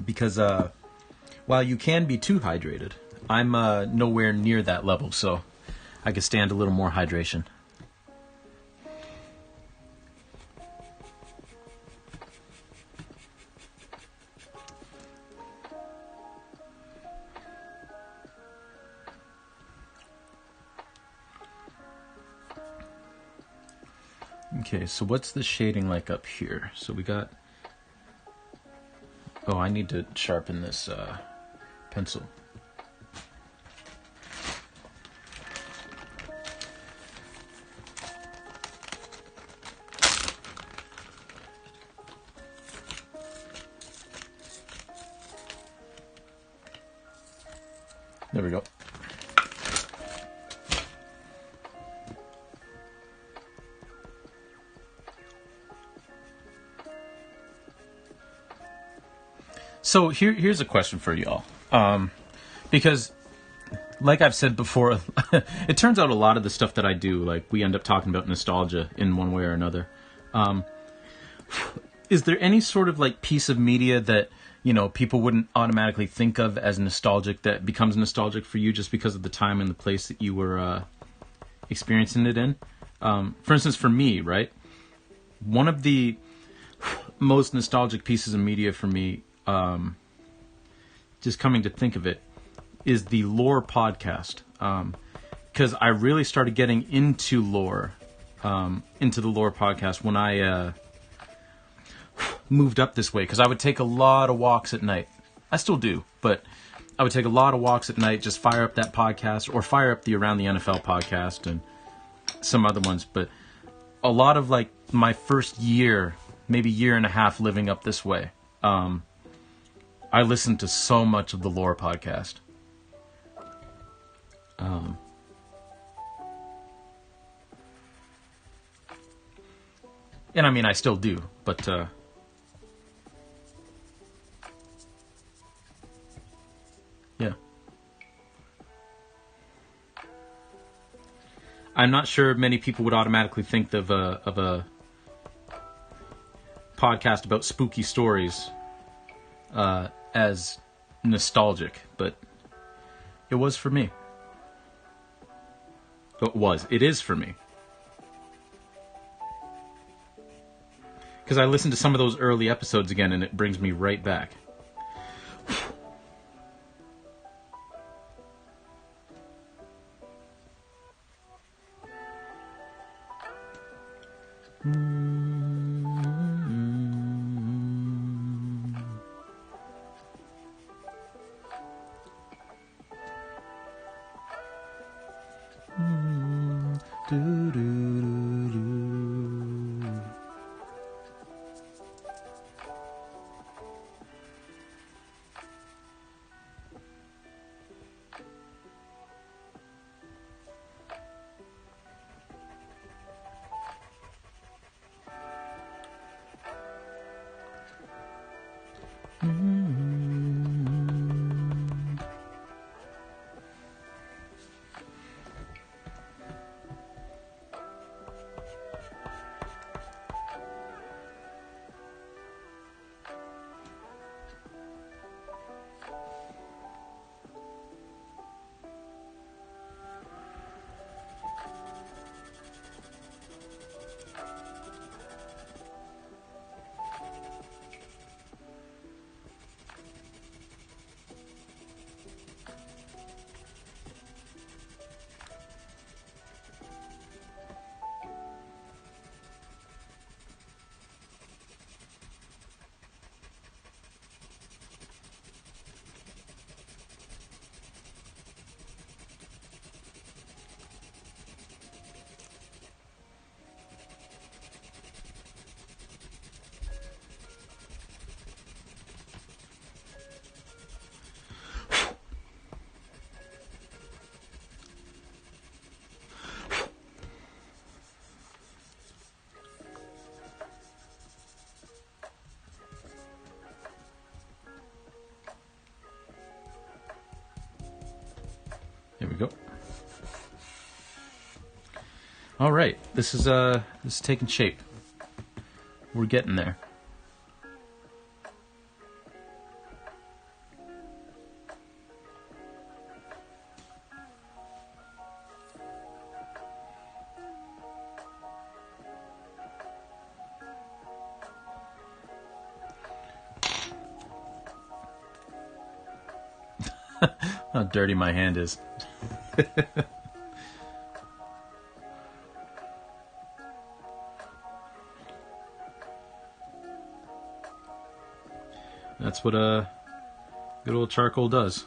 Because while you can be too hydrated, I'm nowhere near that level, so I can stand a little more hydration. Okay, so what's the shading like up here? So we got Oh, I need to sharpen this pencil. There we go. So here's a question for y'all. Because, like I've said before, it turns out a lot of the stuff that I do, like, we end up talking about nostalgia in one way or another. Is there any sort of, like, piece of media that, you know, people wouldn't automatically think of as nostalgic that becomes nostalgic for you just because of the time and the place that you were experiencing it in? For instance, for me, right? One of the most nostalgic pieces of media for me, just coming to think of it, is the lore podcast. Because I really started getting into lore, into the lore podcast when I moved up this way. Because I would take a lot of walks at night. I still do, but I would take a lot of walks at night, just fire up that podcast or fire up the Around the NFL podcast and some other ones. But a lot of, like, my first year, maybe year and a half living up this way, I listened to so much of the lore podcast. And I mean, I still do, but yeah. I'm not sure many people would automatically think of a podcast about spooky stories as nostalgic, but it was for me. It is for me. Because I listened to some of those early episodes again, and it brings me right back. There we go. All right, this is taking shape. We're getting there. How dirty my hand is. That's what good old charcoal does.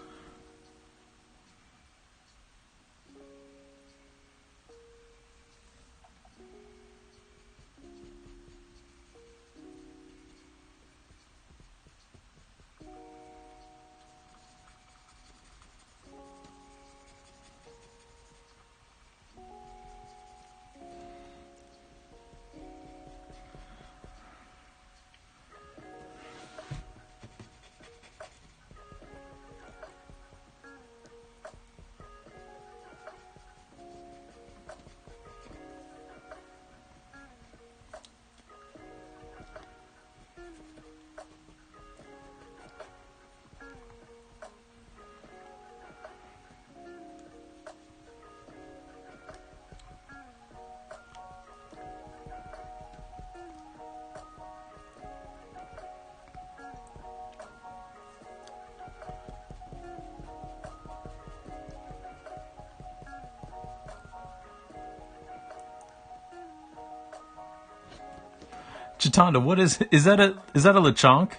Chitanda, what is that a lechonk?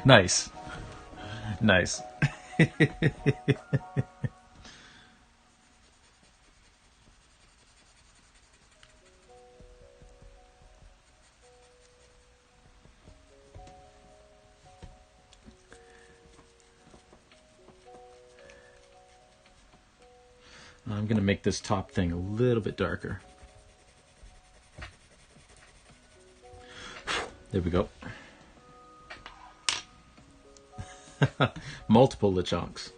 Nice. Nice. I'm going to make this top thing a little bit darker. There we go. Multiple lechonks.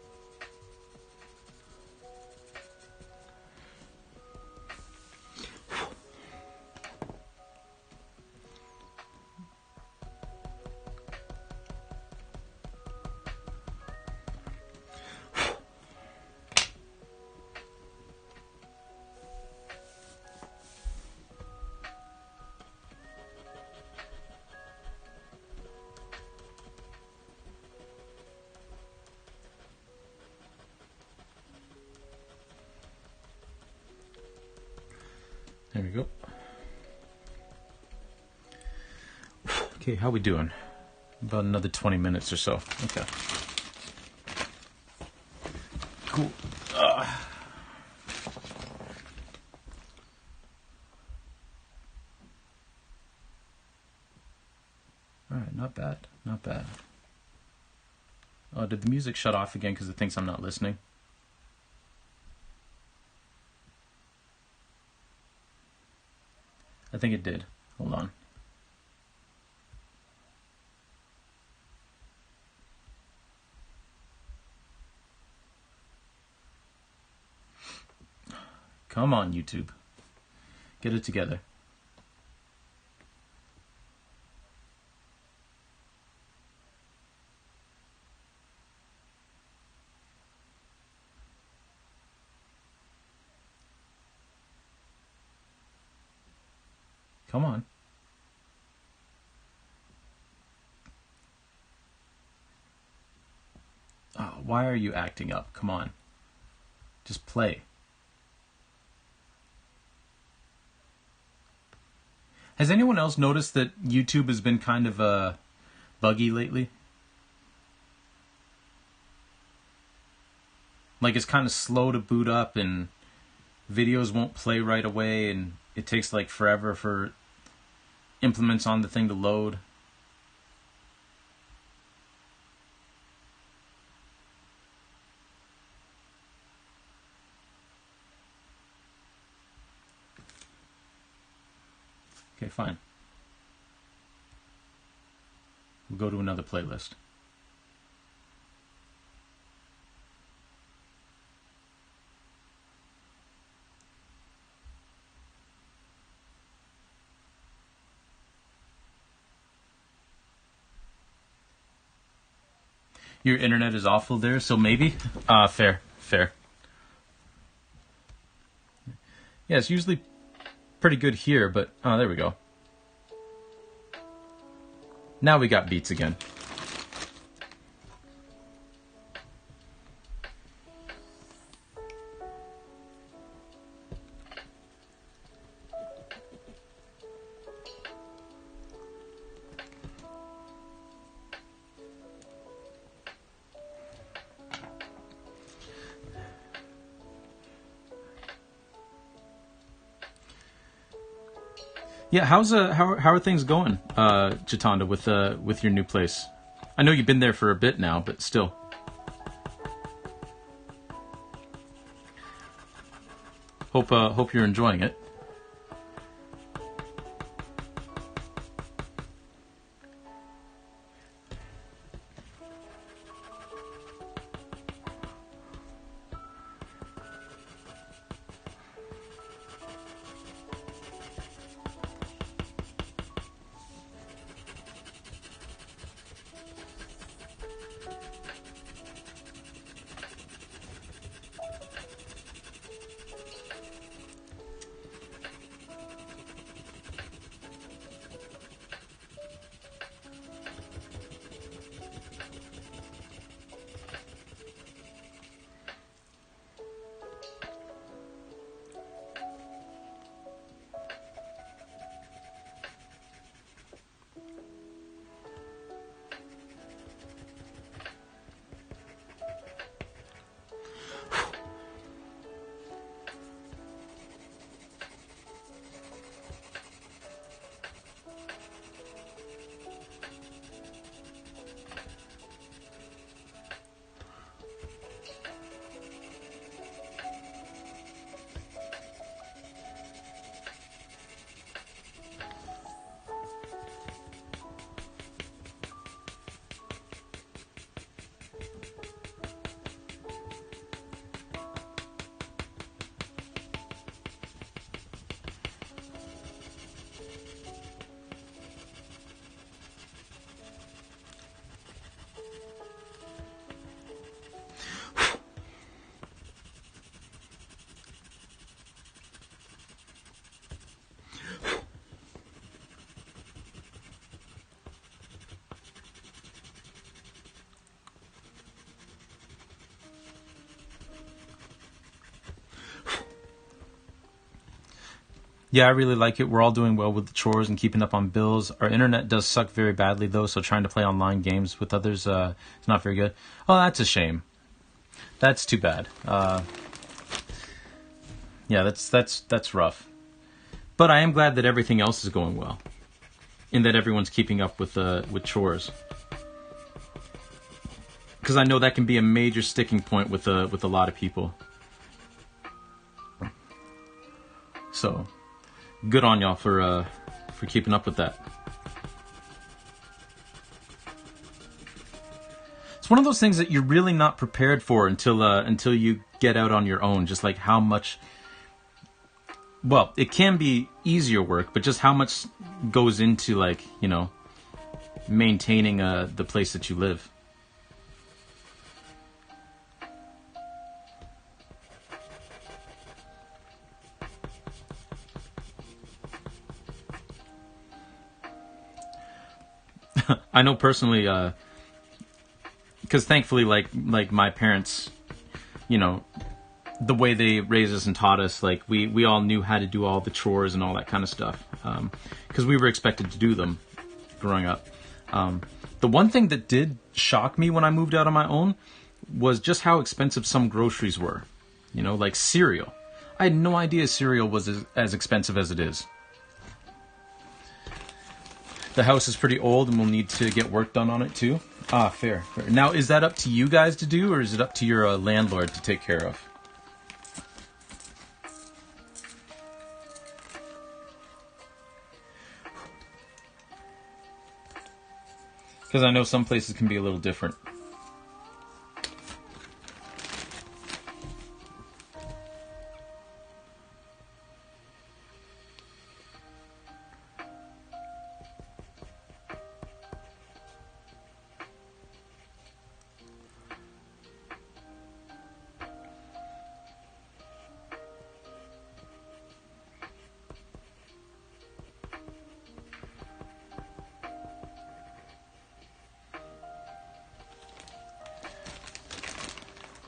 There we go. Okay, how we doing? About another 20 minutes or so. Okay. Cool. Alright, not bad. Not bad. Oh, did the music shut off again because it thinks I'm not listening? I think it did. Hold on. Come on, YouTube. Get it together. Come on. Oh, why are you acting up? Come on. Just play. Has anyone else noticed that YouTube has been kind of buggy lately? Like it's kind of slow to boot up and videos won't play right away and it takes like forever for implements on the thing to load. Okay, fine. We'll go to another playlist. Your internet is awful there, so maybe? Fair. Yeah, it's usually pretty good here, but... Oh, there we go. Now we got beats again. Yeah, how are things going, Chitanda, with your new place? I know you've been there for a bit now, but still. Hope you're enjoying it. Yeah, I really like it. We're all doing well with the chores and keeping up on bills. Our internet does suck very badly, though, so trying to play online games with others is not very good. Oh, that's a shame. That's too bad. Yeah, that's rough. But I am glad that everything else is going well, and that everyone's keeping up with chores. Because I know that can be a major sticking point with a lot of people. So, good on y'all for keeping up with that. It's one of those things that you're really not prepared for until you get out on your own. Just like how much. Well, it can be easier work, but just how much goes into maintaining the place that you live. I know personally, because thankfully, like my parents, the way they raised us and taught us, like we all knew how to do all the chores and all that kind of stuff, because we were expected to do them growing up. The one thing that did shock me when I moved out on my own was just how expensive some groceries were. Like cereal. I had no idea cereal was as expensive as it is. The house is pretty old and we'll need to get work done on it too. Ah, fair. Now, is that up to you guys to do, or is it up to your landlord to take care of? Because I know some places can be a little different.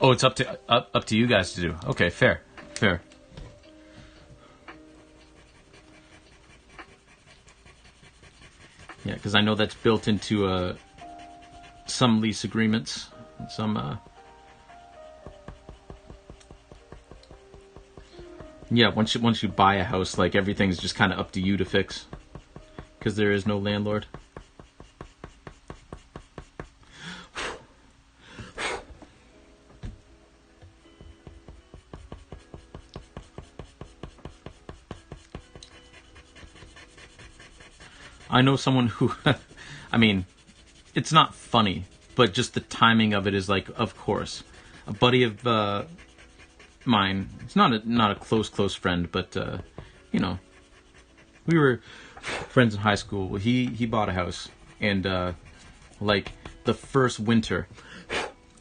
Oh, it's up to you guys to do. Okay, fair. Yeah, because I know that's built into some lease agreements, some Yeah, once you buy a house, like everything's just kind of up to you to fix because there is no landlord. I know someone who, I mean, it's not funny, but just the timing of it is like, of course, a buddy of mine. It's not a close friend, but you know, we were friends in high school. He bought a house, and like the first winter,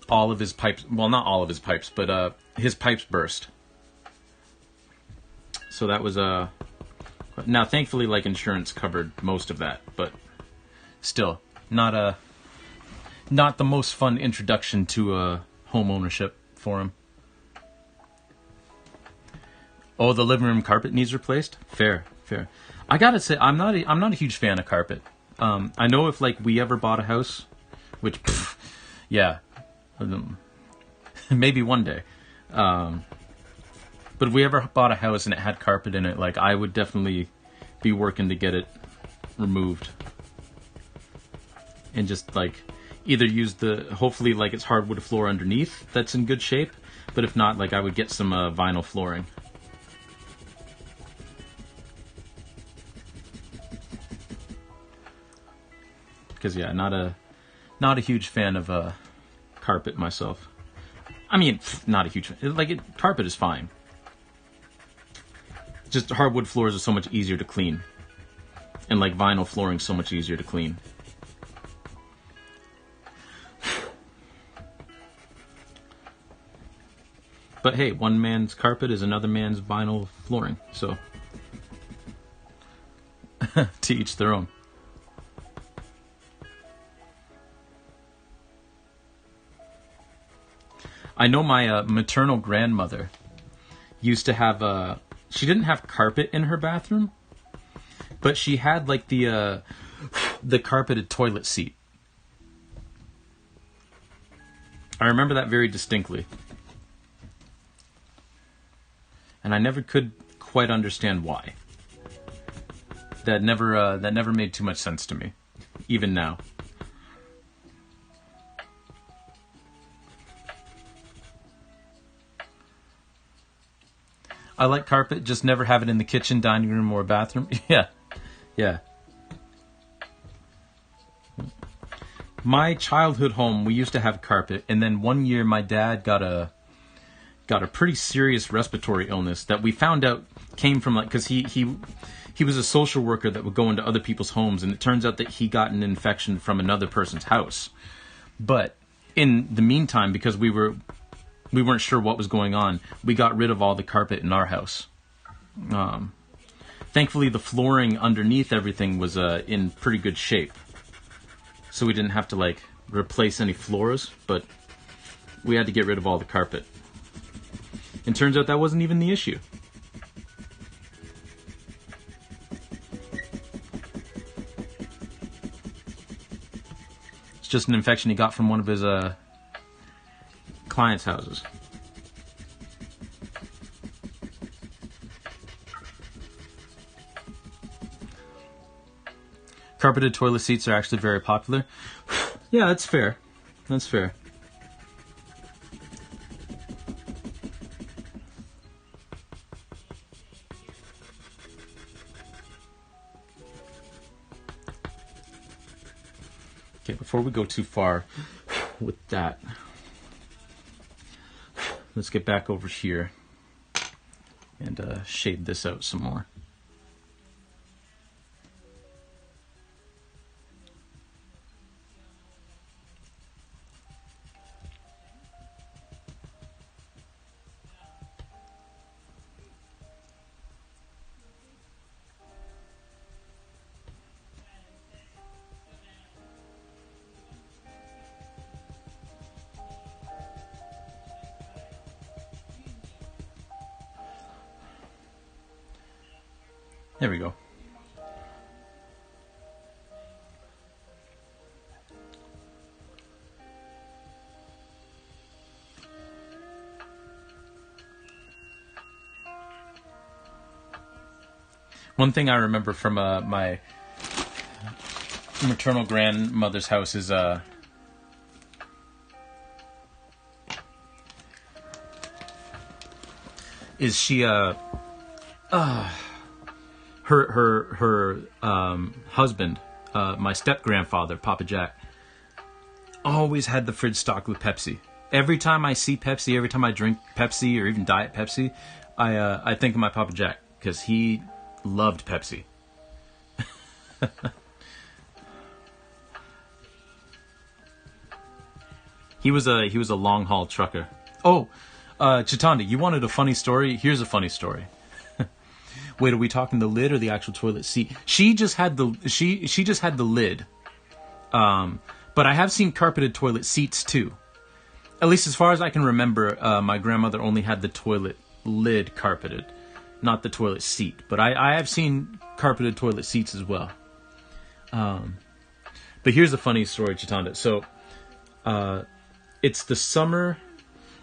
all of his pipes. Well, not all of his pipes, but his pipes burst. So that was now, thankfully, like insurance covered most of that, but still not the most fun introduction to home ownership for him. Oh, the living room carpet needs replaced. Fair. I gotta say, I'm not a huge fan of carpet. I know if like we ever bought a house, which, yeah, maybe one day. But if we ever bought a house and it had carpet in it, like I would definitely be working to get it removed. And just like either use hopefully like it's hardwood floor underneath that's in good shape. But if not, like I would get some vinyl flooring. Because yeah, not a huge fan of carpet myself. I mean, not a huge fan. Like carpet is fine. Just hardwood floors are so much easier to clean, and like vinyl flooring so much easier to clean. But hey, one man's carpet is another man's vinyl flooring, so to each their own. I know my maternal grandmother used to have she didn't have carpet in her bathroom, but she had like the carpeted toilet seat. I remember that very distinctly. And I never could quite understand why. That never made too much sense to me, even now. I like carpet, just never have it in the kitchen, dining room, or bathroom. Yeah. My childhood home, we used to have carpet, and then one year my dad got a pretty serious respiratory illness that we found out came from like because he was a social worker that would go into other people's homes, and it turns out that he got an infection from another person's house. But in the meantime, because we weren't sure what was going on, we got rid of all the carpet in our house. Thankfully, the flooring underneath everything was in pretty good shape, so we didn't have to like replace any floors, but we had to get rid of all the carpet. And turns out that wasn't even the issue. It's just an infection he got from one of his clients' houses. Carpeted toilet seats are actually very popular. Yeah, that's fair. That's fair. Okay, before we go too far with that, let's get back over here and shade this out some more. There we go. One thing I remember from my maternal grandmother's house is she her husband, my step grandfather, Papa Jack, always had the fridge stocked with Pepsi. Every time I see Pepsi, every time I drink Pepsi or even Diet Pepsi, I think of my Papa Jack because he loved Pepsi. He was a long haul trucker. Oh, Chitanda, you wanted a funny story? Here's a funny story. Wait, are we talking the lid or the actual toilet seat? She just had the lid. But I have seen carpeted toilet seats too. At least as far as I can remember, my grandmother only had the toilet lid carpeted, not the toilet seat. But I have seen carpeted toilet seats as well. But here's a funny story, Chitanda. So, it's the summer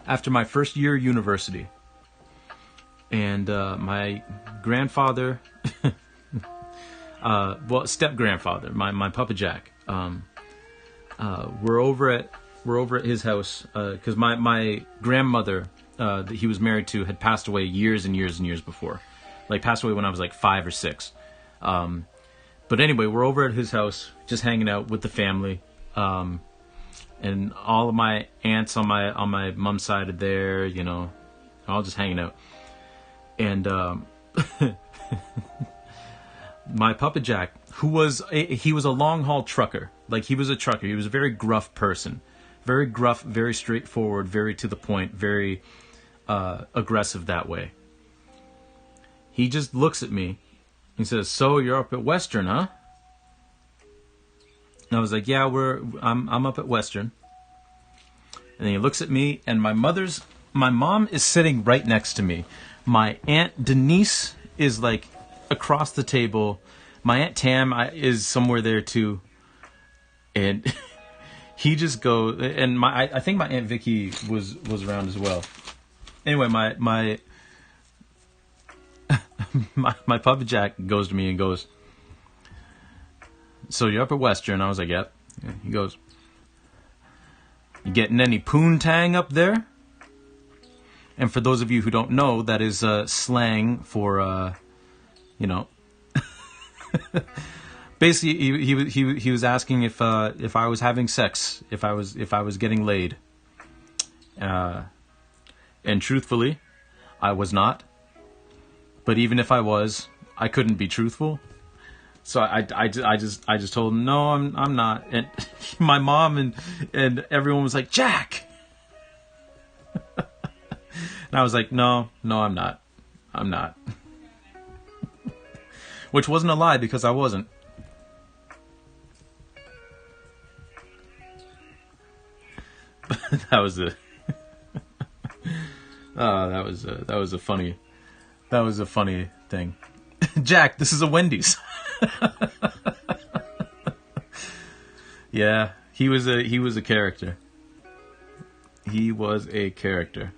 after my first year of university. And my grandfather, step-grandfather, my Papa Jack, we're over at his house because my grandmother that he was married to had passed away years and years and years before, like passed away when I was like 5 or 6. But anyway, we're over at his house just hanging out with the family, and all of my aunts on my mom's side are there, you know, all just hanging out. And my Papa Jack, he was a long haul trucker. Like, he was a trucker. He was a very gruff person, very gruff, very straightforward, very to the point, very aggressive that way. He just looks at me. He says, "So you're up at Western, huh?" And I was like, "Yeah, I'm up at Western." And he looks at me, and my mom is sitting right next to me. My Aunt Denise is like across the table. My Aunt Tam is somewhere there too. And he just goes, and I think my Aunt Vicky was around as well. Anyway, my Papa Jack goes to me and goes, "So you're up at Western?" I was like, "Yep." He goes, "You getting any poontang up there?" And for those of you who don't know, that is slang for, you know, basically he was asking if I was having sex, if I was getting laid, and truthfully, I was not. But even if I was, I couldn't be truthful. So I just told him, "No, I'm not." And my mom and everyone was like, "Jack." And I was like, no, I'm not. I'm not. Which wasn't a lie, because I wasn't. That was a funny thing. Jack, this is a Wendy's. Yeah, he was a character. He was a character.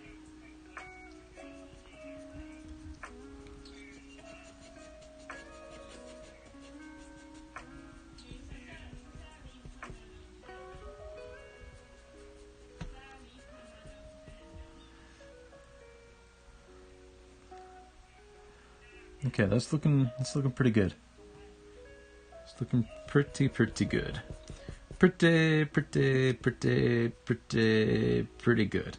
Okay, that's looking pretty good. It's looking pretty good. Pretty good.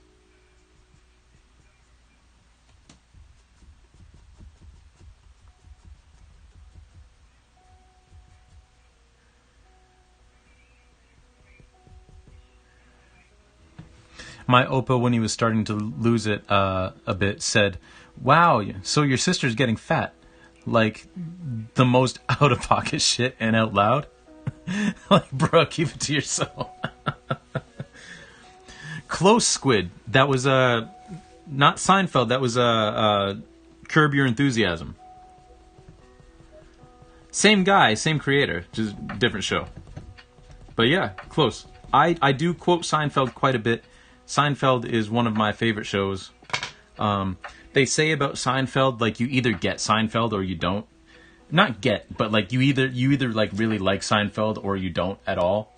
My Oppa, when he was starting to lose it a bit, said, "Wow, so your sister's getting fat." Like, the most out-of-pocket shit and out loud. Like, bro, keep it to yourself. Close Squid. That was not Seinfeld. That was Curb Your Enthusiasm. Same guy, same creator, just different show. But yeah, close. I do quote Seinfeld quite a bit. Seinfeld is one of my favorite shows. They say about Seinfeld, like, you either get Seinfeld or you don't. not get, but like you either like really like Seinfeld or you don't at all.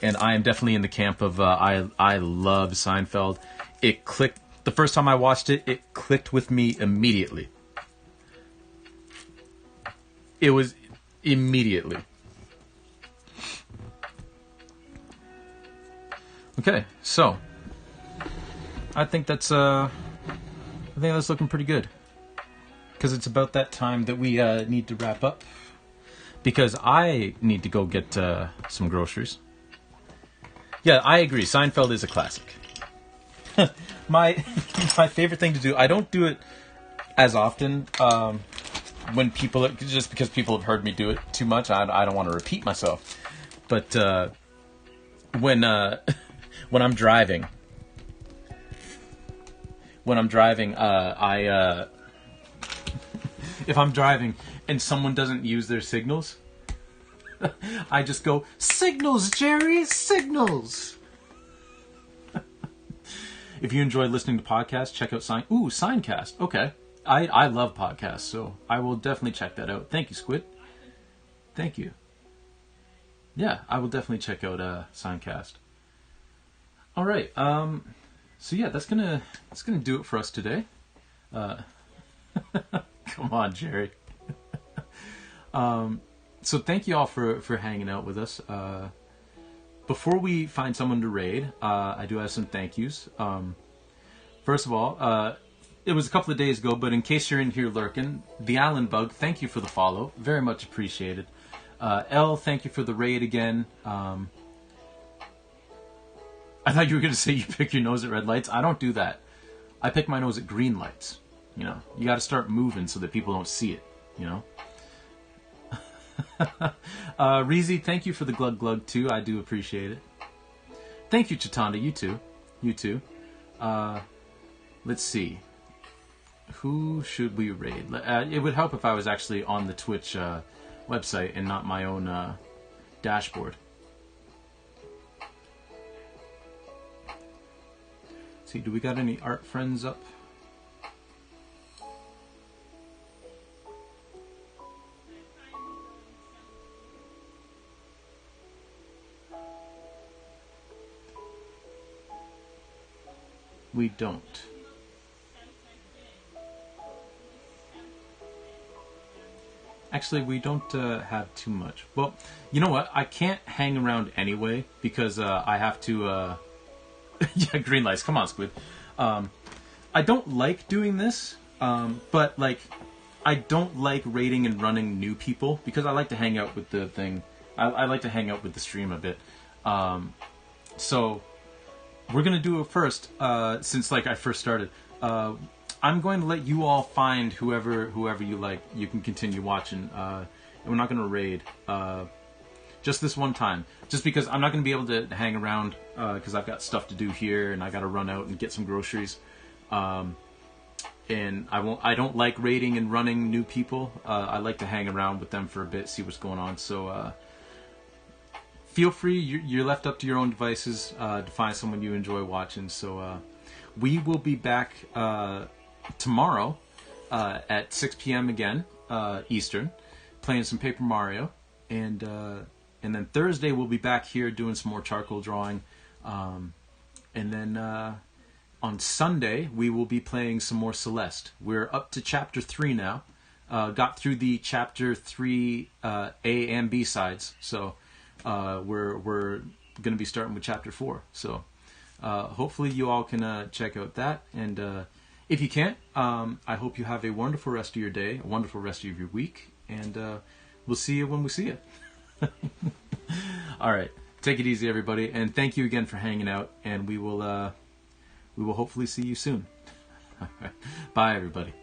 And I am definitely in the camp of I love Seinfeld. It clicked the first time I watched it. It clicked with me immediately. It was immediately. Okay, so I think that's looking pretty good. Because it's about that time that we need to wrap up. Because I need to go get some groceries. Yeah, I agree. Seinfeld is a classic. my favorite thing to do. I don't do it as often when people, just because people have heard me do it too much. I don't want to repeat myself. But when I'm driving, if I'm driving and someone doesn't use their signals, I just go, signals, Jerry, signals. If you enjoy listening to podcasts, check out Signcast. Okay. I love podcasts, so I will definitely check that out. Thank you, Squid. Thank you. Yeah, I will definitely check out Signcast. All right. So yeah, that's gonna do it for us today. Come on, Jerry. So thank you all for hanging out with us. Before we find someone to raid, I do have some thank yous. First of all, it was a couple of days ago, but in case you're in here lurking, the Allen Bug, thank you for the follow. Very much appreciated. L, thank you for the raid again. I thought you were going to say you pick your nose at red lights. I don't do that. I pick my nose at green lights. You know, you got to start moving so that people don't see it, you know. Reezy, thank you for the glug glug too. I do appreciate it. Thank you, Chitanda. You too. Let's see. Who should we raid? It would help if I was actually on the Twitch website and not my own dashboard. Let's see, do we got any art friends up? We don't. Actually, we don't have too much. Well, you know what? I can't hang around anyway because I have to... yeah, green lights. Come on, Squid. I don't like doing this, but like, I don't like raiding and running new people because I like to hang out with the thing. I like to hang out with the stream a bit. So... we're going to do it first, since like I first started. I'm going to let you all find whoever you like. You can continue watching. And we're not going to raid. Just this one time. Just because I'm not going to be able to hang around because I've got stuff to do here and I got to run out and get some groceries. And I don't like raiding and running new people. I like to hang around with them for a bit, see what's going on. So... feel free, you're left up to your own devices to find someone you enjoy watching. So we will be back tomorrow at 6 p.m. again, Eastern, playing some Paper Mario. And then Thursday we'll be back here doing some more charcoal drawing. And then on Sunday we will be playing some more Celeste. We're up to Chapter 3 now. Got through the Chapter 3 A and B sides. So... we're going to be starting with Chapter 4. So hopefully you all can check out that. And if you can't, I hope you have a wonderful rest of your day, a wonderful rest of your week. And we'll see you when we see you. All right. Take it easy, everybody. And thank you again for hanging out. And we will hopefully see you soon. Bye, everybody.